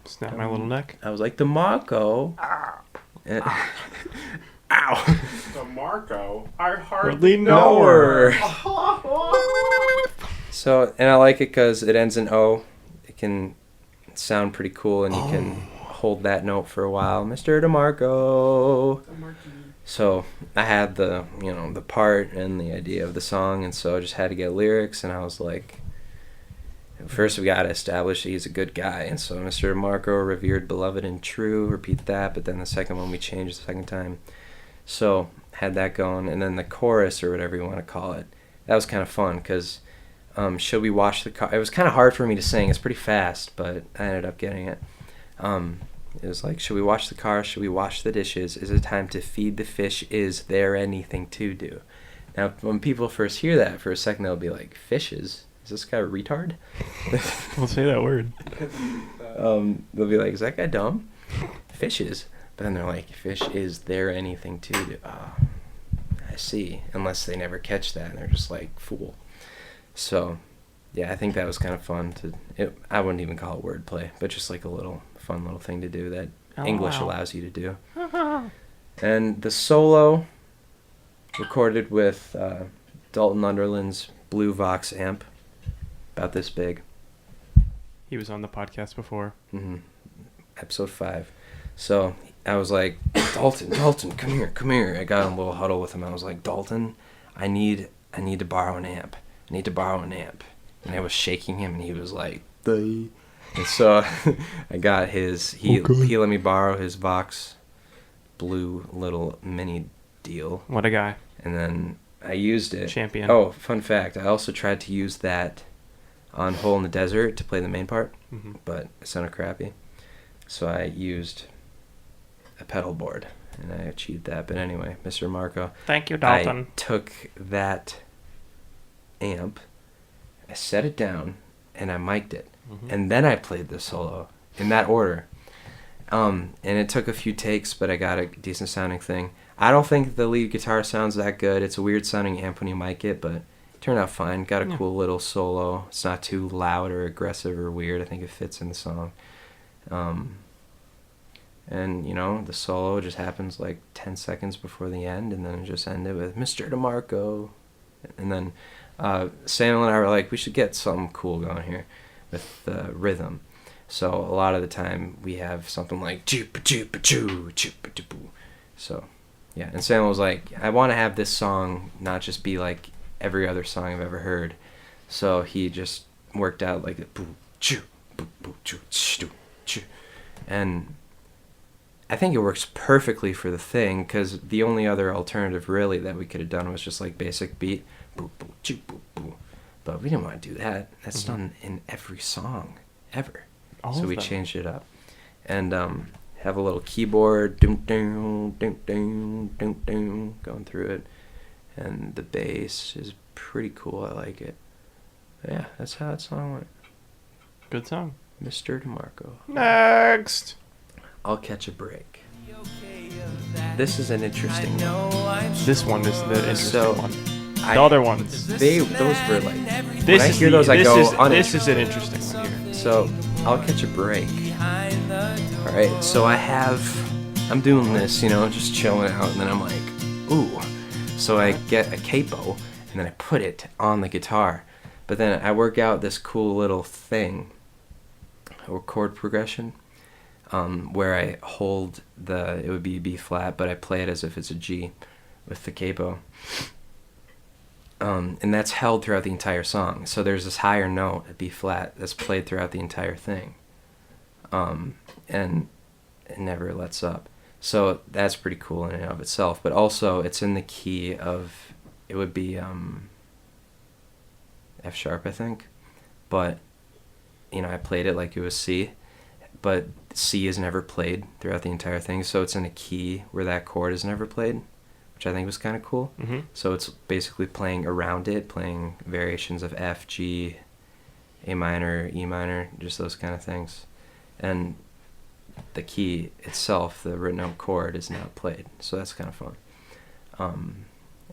[SPEAKER 1] Snap my little neck.
[SPEAKER 2] I was like, DeMarco. And, ow.
[SPEAKER 3] DeMarco? I hardly
[SPEAKER 2] know her. So, and I like it because it ends in O. It can sound pretty cool, and you can hold that note for a while. Mr. DeMarco. So I had the part and the idea of the song, and so I just had to get lyrics, and I was like, first we got to establish that he's a good guy, and so Mr. DeMarco, revered, beloved, and true, repeat that, but then the second one we changed the second time. So had that going, and then the chorus, or whatever you want to call it, that was kind of fun, because should we wash the car? It was kind of hard for me to sing. It's pretty fast, but I ended up getting it. It was like, should we wash the car? Should we wash the dishes? Is it time to feed the fish? Is there anything to do? Now, when people first hear that, for a second they'll be like, fishes? Is this guy a retard?
[SPEAKER 1] Don't say that word.
[SPEAKER 2] They'll be like, is that guy dumb? Fishes. But then they're like, fish, is there anything to do? Oh, I see. Unless they never catch that, and they're just like, fool. So, yeah, I think that was kind of fun. I wouldn't even call it wordplay, but just like a little fun little thing to do that English allows you to do. And the solo, recorded with Dalton Underland's Blue Vox amp, about this big.
[SPEAKER 1] He was on the podcast before.
[SPEAKER 2] Mm-hmm. Episode 5. So I was like, Dalton, come here. I got in a little huddle with him. I was like, Dalton, I need to borrow an amp. And I was shaking him, and he was like, and so I got his, he let me borrow his Vox Blue little mini deal.
[SPEAKER 1] What a guy.
[SPEAKER 2] And then I used it.
[SPEAKER 1] Champion.
[SPEAKER 2] Oh, fun fact, I also tried to use that on Hole in the Desert to play the main part, but it sounded crappy. So I used a pedal board, and I achieved that. But anyway, Mr. Marco.
[SPEAKER 1] Thank you, Dalton.
[SPEAKER 2] I took that amp, I set it down, and I mic'd it. And then I played the solo in that order. And it took a few takes, but I got a decent sounding thing. I don't think the lead guitar sounds that good. It's a weird sounding amp when you mic it, but it turned out fine. Got a cool little solo. It's not too loud or aggressive or weird. I think it fits in the song. And, the solo just happens like 10 seconds before the end, and then it just ended with Mr. DeMarco. And then Samuel and I were like, we should get something cool going here with the rhythm. So a lot of the time we have something like so yeah, and Samuel was like, I want to have this song not just be like every other song I've ever heard. So he just worked out like and I think it works perfectly for the thing, because the only other alternative really that we could have done was just like basic beat, but we didn't want to do that. That's done in every song ever. So we changed it up, and have a little keyboard going through it, and the bass is pretty cool. I like it. Yeah, that's how that song went.
[SPEAKER 1] Good song.
[SPEAKER 2] Mr. DeMarco.
[SPEAKER 1] Next.
[SPEAKER 2] I'll catch a break. This is an interesting one.
[SPEAKER 1] This one is the interesting one. The other ones.
[SPEAKER 2] Those were like.
[SPEAKER 1] This
[SPEAKER 2] when I hear those, I go
[SPEAKER 1] this is an interesting one here.
[SPEAKER 2] So I'll catch a break. All right. So I'm doing this, just chilling out, and then I'm like, ooh. So I get a capo, and then I put it on the guitar, but then I work out this cool little thing, or chord progression, where I hold it would be B flat, but I play it as if it's a G with the capo. And that's held throughout the entire song. So there's this higher note at B flat that's played throughout the entire thing. And it never lets up. So that's pretty cool in and of itself. But also it's in the key of, it would be F sharp, I think. But, I played it like it was C. But C is never played throughout the entire thing. So it's in a key where that chord is never played, which I think was kind of cool.
[SPEAKER 1] Mm-hmm.
[SPEAKER 2] So it's basically playing around it, playing variations of F, G, A minor, E minor, just those kind of things. And the key itself, the written out chord, is not played. So that's kind of fun.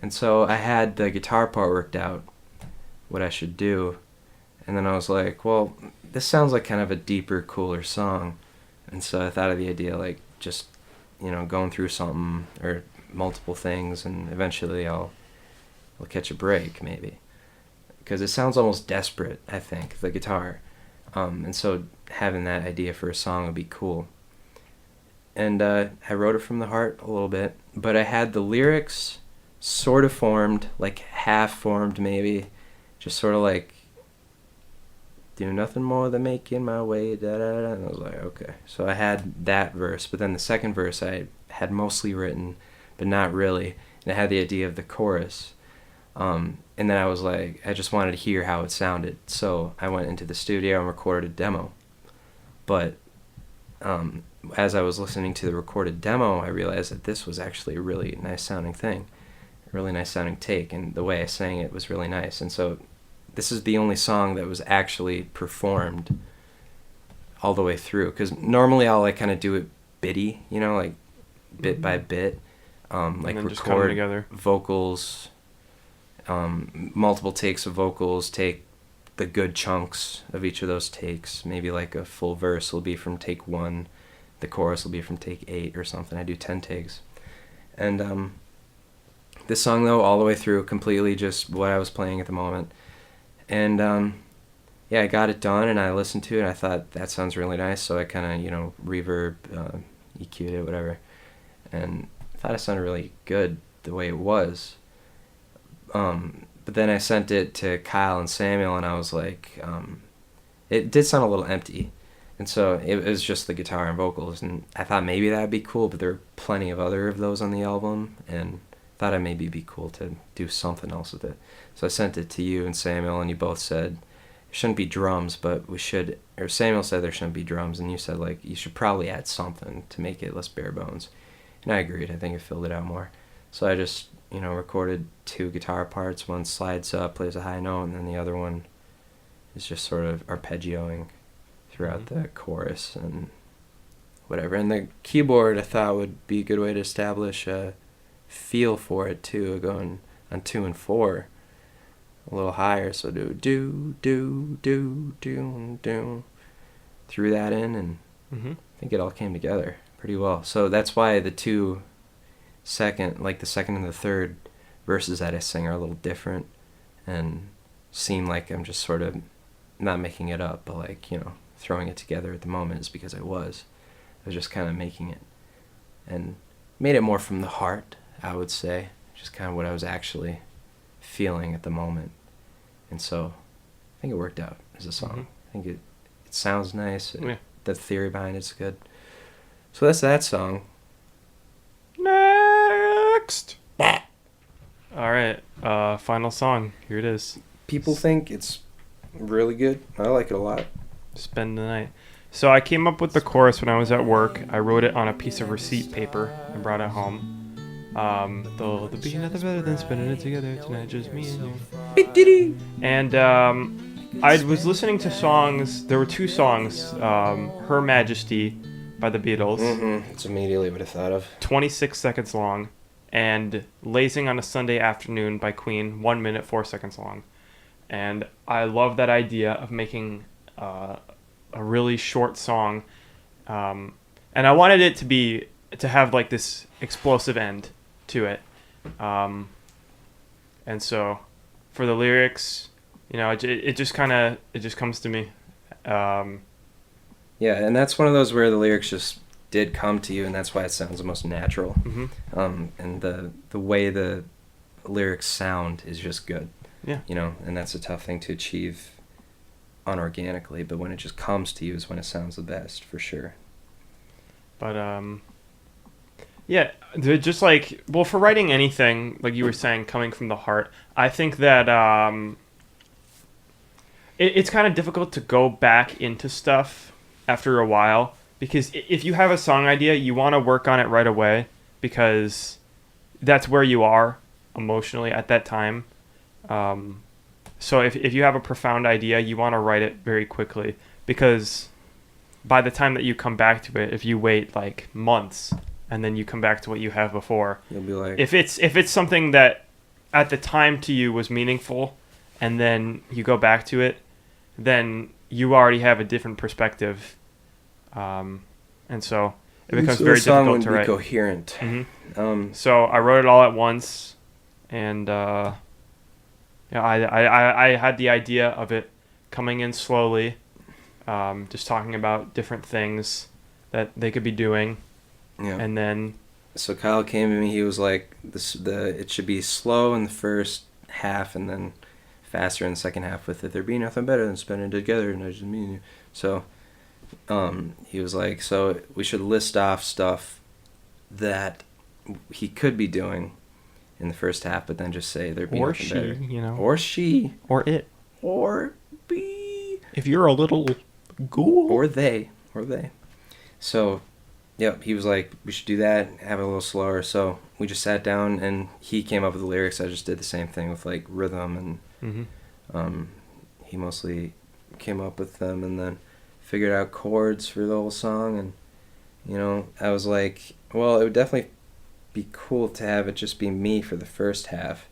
[SPEAKER 2] And so I had the guitar part worked out, what I should do. And then I was like, well, this sounds like kind of a deeper, cooler song. And so I thought of the idea, like, just, going through something or multiple things, and eventually I'll catch a break, maybe. Because it sounds almost desperate, I think, the guitar. And so having that idea for a song would be cool. And I wrote it from the heart a little bit, but I had the lyrics sort of formed, like half formed maybe, just sort of like, do nothing more than making my way, da-da-da, and I was like, okay. So I had that verse, but then the second verse I had mostly written, but not really, and I had the idea of the chorus. And then I was like, I just wanted to hear how it sounded, so I went into the studio and recorded a demo. But as I was listening to the recorded demo, I realized that this was actually a really nice sounding thing, a really nice sounding take, and the way I sang it was really nice. And so this is the only song that was actually performed all the way through, because normally I'll like kind of do it bitty, like bit by bit, like record vocals, multiple takes of vocals, take the good chunks of each of those takes. Maybe like a full verse will be from take 1, the chorus will be from take 8 or something. I do 10 takes. And this song, though, all the way through, completely just what I was playing at the moment. And I got it done, and I listened to it, and I thought, that sounds really nice, so I kind of, reverb, EQ'd it, whatever, and I thought it sounded really good the way it was. But then I sent it to Kyle and Samuel, and I was like, it did sound a little empty, and so it was just the guitar and vocals, and I thought maybe that would be cool, but there are plenty of other of those on the album, and thought it maybe be cool to do something else with it. So I sent it to you and Samuel, and you both said, there shouldn't be drums, but we should, or Samuel said there shouldn't be drums, and you said, like, you should probably add something to make it less bare bones. And I agreed. I think it filled it out more. So I just, recorded 2 guitar parts. One slides up, plays a high note, and then the other one is just sort of arpeggioing throughout the chorus and whatever. And the keyboard, I thought, would be a good way to establish a feel for it, too, going on 2 and 4 a little higher. So do threw that in, and I think it all came together pretty well. So that's why the 2 second, like the second and the third verses that I sing are a little different and seem like I'm just sort of not making it up, but like, throwing it together at the moment, is because I was just kind of making it and made it more from the heart, I would say, just kind of what I was actually feeling at the moment. And so I think it worked out as a song. I think it sounds nice. The theory behind it's good. So that's that song.
[SPEAKER 1] Next. All right. Final song. Here it is.
[SPEAKER 2] People think it's really good. I like it a lot.
[SPEAKER 1] Spend the night. So I came up with the chorus when I was at work. I wrote it on a piece of receipt paper and brought it home. There'll be nothing better than spending it together tonight, just me and you. And I was listening to songs. There were 2 songs. Her Majesty by the Beatles.
[SPEAKER 2] It's immediately what I thought of.
[SPEAKER 1] 26 seconds long. And Lazing on a Sunday Afternoon by Queen, 1 minute, 4 seconds long. And I love that idea of making a really short song. And I wanted it to have like this explosive end to it. And so for the lyrics, it just comes to me.
[SPEAKER 2] Yeah, and that's one of those where the lyrics just did come to you, and that's why it sounds the most natural. And the way the lyrics sound is just good.
[SPEAKER 1] Yeah.
[SPEAKER 2] You know, and that's a tough thing to achieve unorganically, but when it just comes to you is when it sounds the best, for sure.
[SPEAKER 1] But yeah, just like, well, for writing anything, like you were saying, coming from the heart, I think that it's kind of difficult to go back into stuff after a while, because if you have a song idea, you want to work on it right away, because that's where you are emotionally at that time. So if you have a profound idea, you want to write it very quickly, because by the time that you come back to it, if you wait like months and then you come back to what you have before,
[SPEAKER 2] You'll be like,
[SPEAKER 1] if it's something that at the time to you was meaningful, and then you go back to it, then you already have a different perspective, and so it becomes very difficult to write.
[SPEAKER 2] Coherent.
[SPEAKER 1] Mm-hmm. So I wrote it all at once, and I had the idea of it coming in slowly, just talking about different things that they could be doing, and then.
[SPEAKER 2] So Kyle came to me. He was like, it should be slow in the first half, and then faster in the second half. With it, there be nothing better than spending it together, and I just mean you. So, he was like, so we should list off stuff that he could be doing in the first half, but then just say there'd be nothing better.
[SPEAKER 1] Or she, or it,
[SPEAKER 2] or be.
[SPEAKER 1] If you're a little ghoul,
[SPEAKER 2] or they. So, yep, he was like, we should do that, have it a little slower. So we just sat down, and he came up with the lyrics. I just did the same thing with like rhythm, and he mostly came up with them, and then figured out chords for the whole song. And I was like, well, it would definitely be cool to have it just be me for the first half,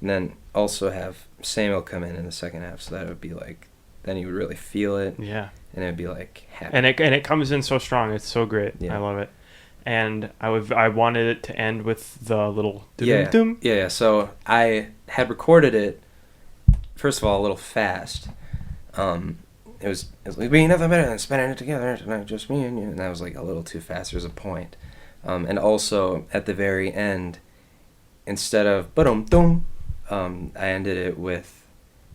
[SPEAKER 2] and then also have Samuel come in the second half, so that would be like, then you would really feel it.
[SPEAKER 1] Yeah.
[SPEAKER 2] And it'd be like happy.
[SPEAKER 1] And it comes in so strong. It's so great.
[SPEAKER 2] Yeah.
[SPEAKER 1] I love it. And I wanted it to end with the little
[SPEAKER 2] doom. Yeah. So I had recorded it, first of all, a little fast. It was like, we ain't nothing better than spending it together tonight, just me and you. And that was like a little too fast. There's a point. And also at the very end, instead of ba-dum-dum, I ended it with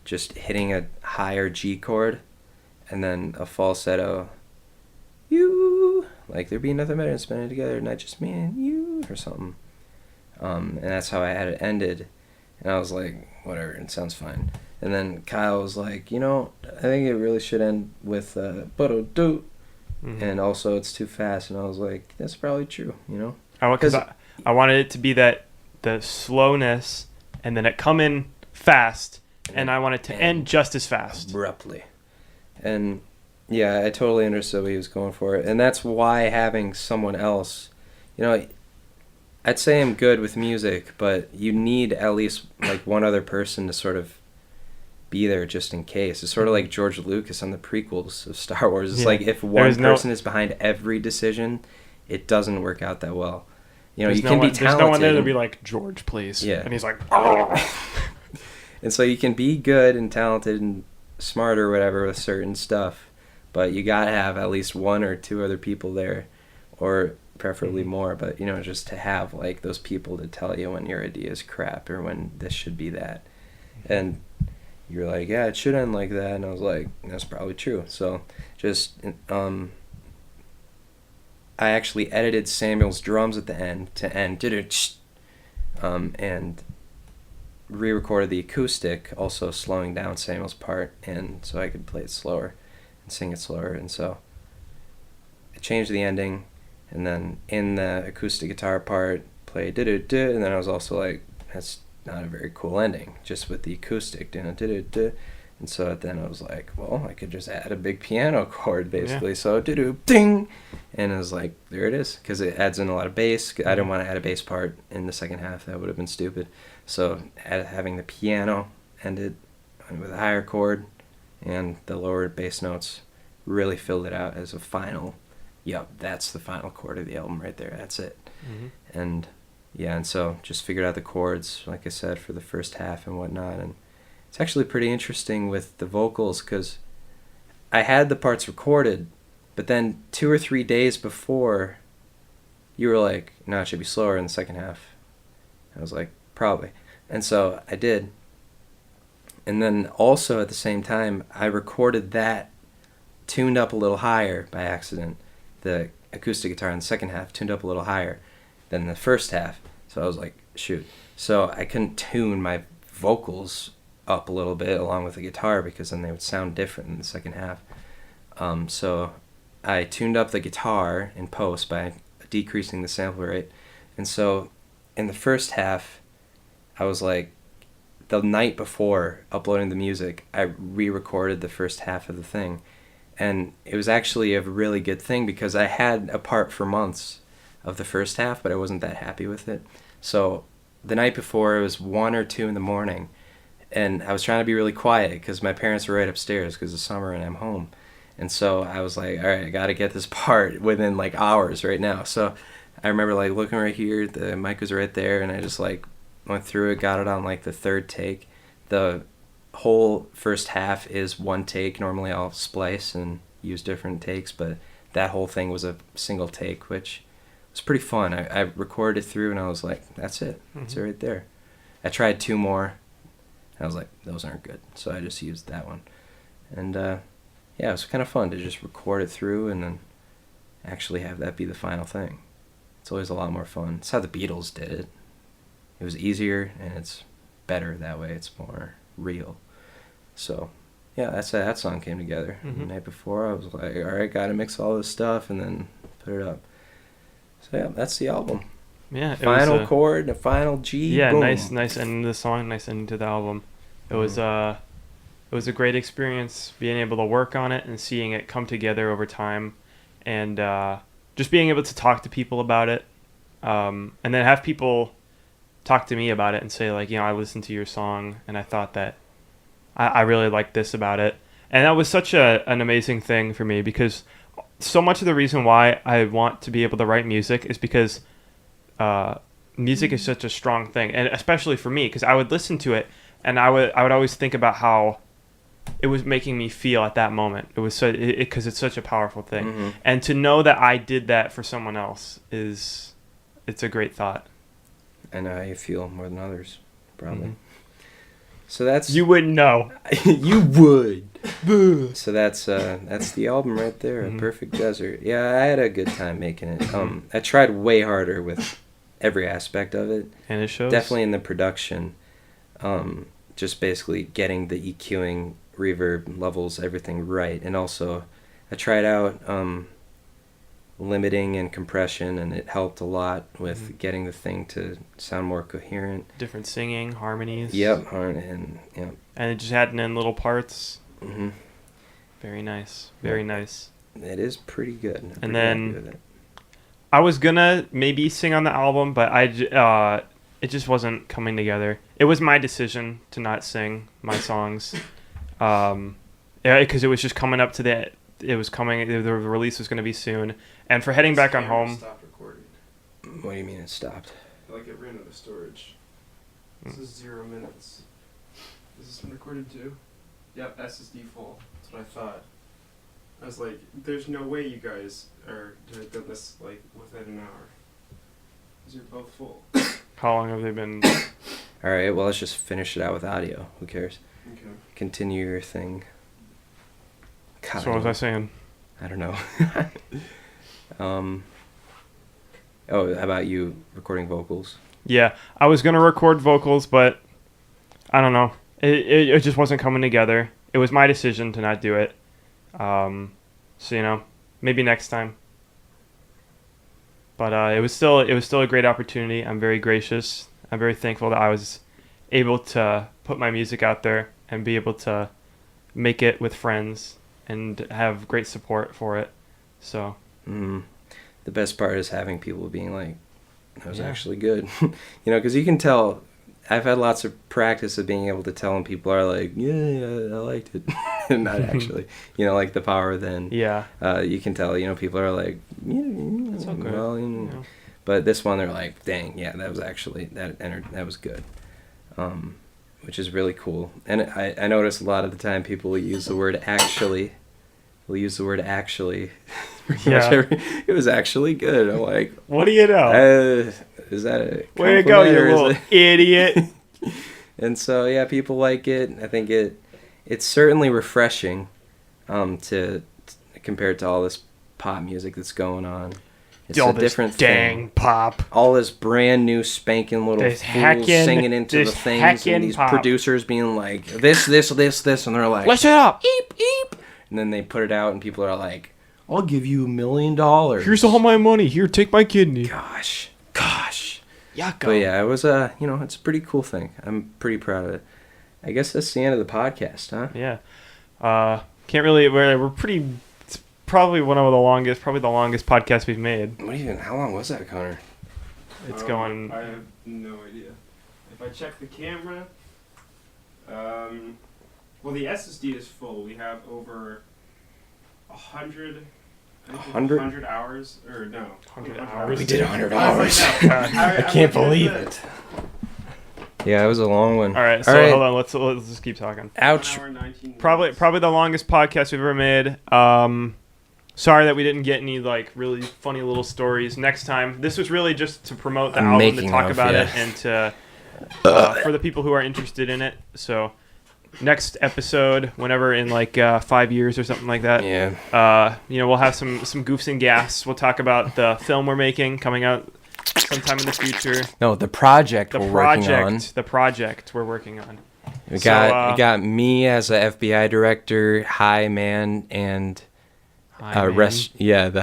[SPEAKER 2] just hitting a higher G chord, and then a falsetto, you, like there'd be nothing better than spending it together, not just me and you, or something. And that's how I had it ended. And I was like, whatever, it sounds fine. And then Kyle was like, I think it really should end with ba-do-do. And also it's too fast. And I was like, that's probably true,
[SPEAKER 1] Because I wanted it to be that the slowness, and then it come in fast, and I want it to end just as fast.
[SPEAKER 2] Abruptly. And yeah, I totally understood what he was going for. And that's why having someone else, I'd say I'm good with music, but you need at least like one other person to sort of be there just in case. It's sort of like George Lucas on the prequels of Star Wars. It's like if one person is behind every decision, it doesn't work out that well. You can be talented.
[SPEAKER 1] There's no one there to be like, George, please.
[SPEAKER 2] Yeah.
[SPEAKER 1] And he's like,
[SPEAKER 2] And so you can be good and talented and smart or whatever with certain stuff, but you gotta have at least one or two other people there, or preferably more, but just to have like those people to tell you when your idea is crap or when this should be that. And you're like, yeah, it should end like that, and I was like, that's probably true. So just I actually edited Samuel's drums at the end to end and re-recorded the acoustic, also slowing down Samuel's part, and so I could play it slower and sing it slower. And so I changed the ending, and then in the acoustic guitar part play do-do-do, and then I was also like, that's not a very cool ending, just with the acoustic do-do-do. And so then I was like, well, I could just add a big piano chord, basically. Yeah. So do-do ding, and I was like, there it is, because it adds in a lot of bass. I didn't want to add a bass part in the second half, that would have been stupid. So having the piano ended with a higher chord and the lower bass notes really filled it out as a final. Yep, that's the final chord of the album right there. That's it. And yeah, and so just figured out the chords, like I said, for the first half and whatnot. And it's actually pretty interesting with the vocals, because I had the parts recorded, but then 2 or 3 days before, you were like, no, it should be slower in the second half. I was like, probably. And so I did. And then also at the same time, I recorded that tuned up a little higher by accident. The acoustic guitar in the second half tuned up a little higher than the first half. So I was like, shoot. So I couldn't tune my vocals up a little bit along with the guitar because then they would sound different in the second half. So I tuned up the guitar in post by decreasing the sample rate. And so in the first half, I was like, the night before uploading the music, I re-recorded the first half of the thing. And it was actually a really good thing because I had a part for months of the first half, but I wasn't that happy with it. So the night before, it was 1 or 2 in the morning, and I was trying to be really quiet because my parents were right upstairs because it's summer and I'm home. And so I was like, all right, I got to get this part within like hours right now. So I remember like looking right here, the mic was right there, and I just like went through it, got it on like the third take. The whole first half is one take. Normally I'll splice and use different takes, but that whole thing was a single take, which was pretty fun. I recorded it through and I was like, that's it. That's it right there. I tried 2 more. I was like, those aren't good. So I just used that one. And yeah, it was kind of fun to just record it through and then actually have that be the final thing. It's always a lot more fun. It's how the Beatles did it. It was easier and it's better that way. It's more real. So yeah, that's how that song came together. The night before I was like, all right, gotta mix all this stuff and then put it up. So yeah, that's the album.
[SPEAKER 1] Yeah,
[SPEAKER 2] final chord, a final G.
[SPEAKER 1] Yeah,
[SPEAKER 2] boom.
[SPEAKER 1] nice ending to the song, nice ending to the album. It was a great experience being able to work on it and seeing it come together over time, and just being able to talk to people about it, and then have people talk to me about it and say like, I listened to your song and I thought that I really liked this about it, and that was such an amazing thing for me because so much of the reason why I want to be able to write music is because music is such a strong thing, and especially for me because I would listen to it and I would always think about how it was making me feel at that moment. It was so because it's such a powerful thing, and to know that I did that for someone else it's a great thought.
[SPEAKER 2] I know how you feel more than others, probably. So that's
[SPEAKER 1] you wouldn't know.
[SPEAKER 2] You would. So that's the album right there, A Perfect Desert. Yeah, I had a good time making it. I tried way harder with every aspect of it,
[SPEAKER 1] and it shows.
[SPEAKER 2] Definitely in the production, just basically getting the EQing, reverb levels, everything right, and also I tried out limiting and compression, and it helped a lot with getting the thing to sound more coherent.
[SPEAKER 1] Different singing, harmonies.
[SPEAKER 2] Yep, and yep.
[SPEAKER 1] And it just had in little parts. Very nice. Very nice.
[SPEAKER 2] It is pretty good.
[SPEAKER 1] And then I was gonna maybe sing on the album, but it just wasn't coming together. It was my decision to not sing my songs, because it was just coming up to the. It was coming. The release was going to be soon, and for heading back on home.
[SPEAKER 3] Stopped recording.
[SPEAKER 2] What do you mean it stopped?
[SPEAKER 3] Like it ran out of storage. This is 0 minutes. Is this one recorded too? Yep, SSD full. That's what I thought. I was like, there's no way you guys are to have done this like within an hour. Because you're both full.
[SPEAKER 1] How long have they been?
[SPEAKER 2] All right, well, let's just finish it out with audio. Who cares?
[SPEAKER 3] Okay.
[SPEAKER 2] Continue your thing. God,
[SPEAKER 1] So what was I saying?
[SPEAKER 2] I don't know. Oh, how about you recording vocals?
[SPEAKER 1] Yeah, I was gonna record vocals, but I don't know. It just wasn't coming together. It was my decision to not do it. So maybe next time. But it was still a great opportunity. I'm very gracious. I'm very thankful that I was able to put my music out there and be able to make it with friends and have great support for it. So
[SPEAKER 2] the best part is having people being like, that was actually good. Because you can tell. I've had lots of practice of being able to tell when people are like, yeah, I liked it. And not actually, like the power then.
[SPEAKER 1] Yeah.
[SPEAKER 2] You can tell, people are like, yeah,
[SPEAKER 1] It's okay.
[SPEAKER 2] Well, But this one, they're like, dang, yeah, that was actually, that was good. Which is really cool. And I notice a lot of the time people will use the word actually. It was actually good. I'm like,
[SPEAKER 1] what do you know?
[SPEAKER 2] Is that a
[SPEAKER 1] Way to go, you
[SPEAKER 2] compliment or
[SPEAKER 1] little
[SPEAKER 2] is
[SPEAKER 1] idiot.
[SPEAKER 2] And so yeah, people like it. I think it's certainly refreshing to compared to all this pop music that's going on. It's
[SPEAKER 1] all
[SPEAKER 2] a
[SPEAKER 1] this
[SPEAKER 2] different
[SPEAKER 1] dang
[SPEAKER 2] thing.
[SPEAKER 1] pop.
[SPEAKER 2] All this brand new spanking little
[SPEAKER 1] This
[SPEAKER 2] fools
[SPEAKER 1] heckin'-
[SPEAKER 2] singing into the
[SPEAKER 1] this
[SPEAKER 2] things,
[SPEAKER 1] heckin'
[SPEAKER 2] and these
[SPEAKER 1] pop.
[SPEAKER 2] producers being like this, and they're like,
[SPEAKER 1] Listen up.
[SPEAKER 2] eep eep, and then they put it out, and people are like, I'll give you $1 million.
[SPEAKER 1] Here's all my money. Here, take my kidney.
[SPEAKER 2] Gosh.
[SPEAKER 1] Yucca.
[SPEAKER 2] But yeah, it was it's a pretty cool thing. I'm pretty proud of it. I guess that's the end of the podcast, huh?
[SPEAKER 1] Yeah. Can't really. We're pretty. It's probably probably the longest podcast we've made.
[SPEAKER 2] How long was that, Connor?
[SPEAKER 1] It's going.
[SPEAKER 3] I have no idea. If I check the camera, well, the SSD is full. We have over 100. 100 hours, or no?
[SPEAKER 1] 100 hours.
[SPEAKER 2] We did 100
[SPEAKER 3] hours.
[SPEAKER 2] I can't believe it. Yeah, it was a long one.
[SPEAKER 1] All right, so hold on. Let's just keep talking.
[SPEAKER 2] Ouch.
[SPEAKER 1] Probably the longest podcast we've ever made. Sorry that we didn't get any like really funny little stories. Next time, this was really just to promote the album, to talk about it, and to for the people who are interested in it. So next episode, whenever in like 5 years or something like that.
[SPEAKER 2] Yeah.
[SPEAKER 1] We'll have some goofs and gaffs. We'll talk about the film we're making coming out sometime in the future.
[SPEAKER 2] No, the project we're working on.
[SPEAKER 1] The project we're working on.
[SPEAKER 2] We got me as a FBI director, high man, and the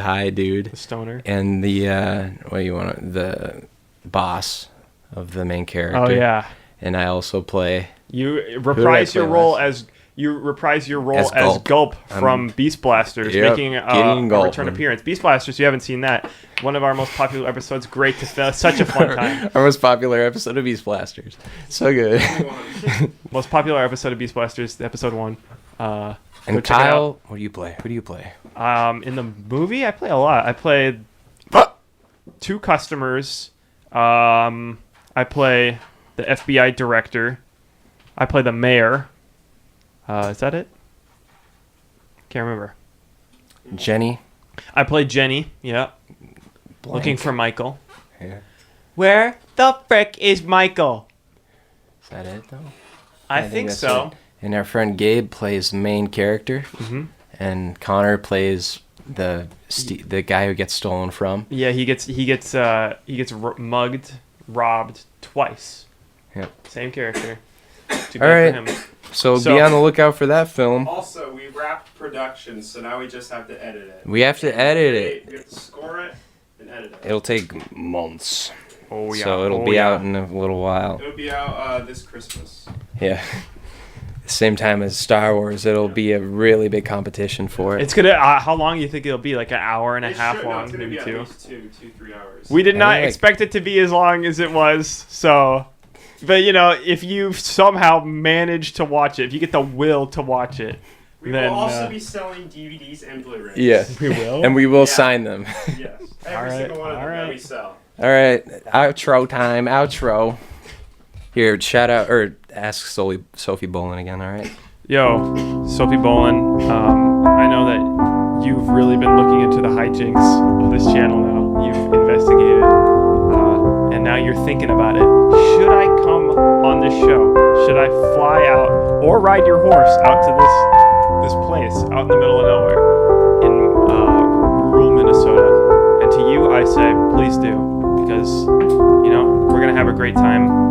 [SPEAKER 2] high dude,
[SPEAKER 1] the stoner,
[SPEAKER 2] and the the boss of the main character.
[SPEAKER 1] Oh yeah.
[SPEAKER 2] And I also play.
[SPEAKER 1] You reprise your role as Gulp from Beast Blasters, making a return appearance. Beast Blasters, you haven't seen that. One of our most popular episodes. Great to film. Such a fun time.
[SPEAKER 2] Our most popular episode of Beast Blasters. So good.
[SPEAKER 1] Most popular episode of Beast Blasters, episode 1.
[SPEAKER 2] And Kyle, what do you play? Who do you play?
[SPEAKER 1] In the movie, I play a lot. I played 2 customers. I play the FBI director. I play the mayor. Is that it? Can't remember.
[SPEAKER 2] Jenny.
[SPEAKER 1] I play Jenny. Yeah.
[SPEAKER 2] Blank.
[SPEAKER 1] Looking for Michael.
[SPEAKER 2] Yeah.
[SPEAKER 1] Where the frick is Michael?
[SPEAKER 2] Is that it though?
[SPEAKER 1] I think so.
[SPEAKER 2] It. And our friend Gabe plays the main character, and Connor plays the guy who gets stolen from. Yeah, he gets mugged, robbed twice. Yep.
[SPEAKER 1] Same character. Too
[SPEAKER 2] All
[SPEAKER 1] bad
[SPEAKER 2] right.
[SPEAKER 1] for him.
[SPEAKER 2] So be on the lookout for that film.
[SPEAKER 3] Also, we wrapped production, so now we just have to edit it.
[SPEAKER 2] We have to edit it.
[SPEAKER 3] We have to score it and edit it.
[SPEAKER 2] It'll take months.
[SPEAKER 1] Oh yeah.
[SPEAKER 2] So it'll be out in a little while.
[SPEAKER 3] It'll be out this Christmas.
[SPEAKER 2] Yeah. Same time as Star Wars, it'll be a really big competition for it.
[SPEAKER 1] It's gonna. How long do you think it'll be? Like an hour and a half long,
[SPEAKER 3] it's gonna
[SPEAKER 1] maybe
[SPEAKER 3] be
[SPEAKER 1] 2.
[SPEAKER 3] At least 3 hours.
[SPEAKER 1] We did not expect it to be as long as it was. So, but if you somehow manage to watch it, if you get the will to watch it,
[SPEAKER 3] we
[SPEAKER 1] then,
[SPEAKER 3] will also be selling DVDs and Blu-rays.
[SPEAKER 2] Yes,
[SPEAKER 1] we will,
[SPEAKER 2] and we will sign them.
[SPEAKER 3] Yes, every single one of them that we sell.
[SPEAKER 2] All right, outro time. Outro. Here, shout out or ask Sophie Bolin again. All right.
[SPEAKER 1] Yo, Sophie Bolin, I know that you've really been looking into the hijinks of this channel now. You've investigated, and now you're thinking about it. Should I come on this show? Should I fly out or ride your horse out to this place out in the middle of nowhere in rural Minnesota? And to you, I say, please do, because we're gonna have a great time,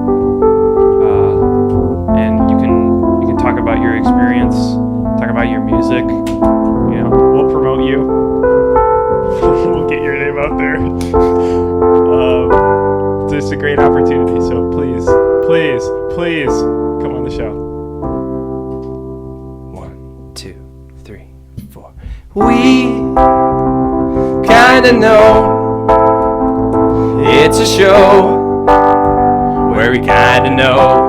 [SPEAKER 1] and you can talk about your experience, talk about your music. We'll promote you. We'll get your name out there. It's just a great opportunity. So please come on the show.
[SPEAKER 2] 1, 2, 3, 4. We kinda know it's a show where we kinda know.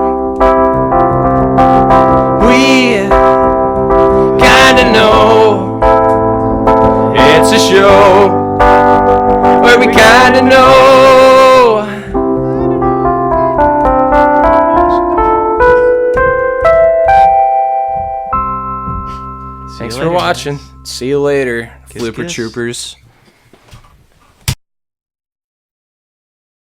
[SPEAKER 2] We kinda know it's a show where we kinda know. Thanks for watching. See you later, Flooper Troopers.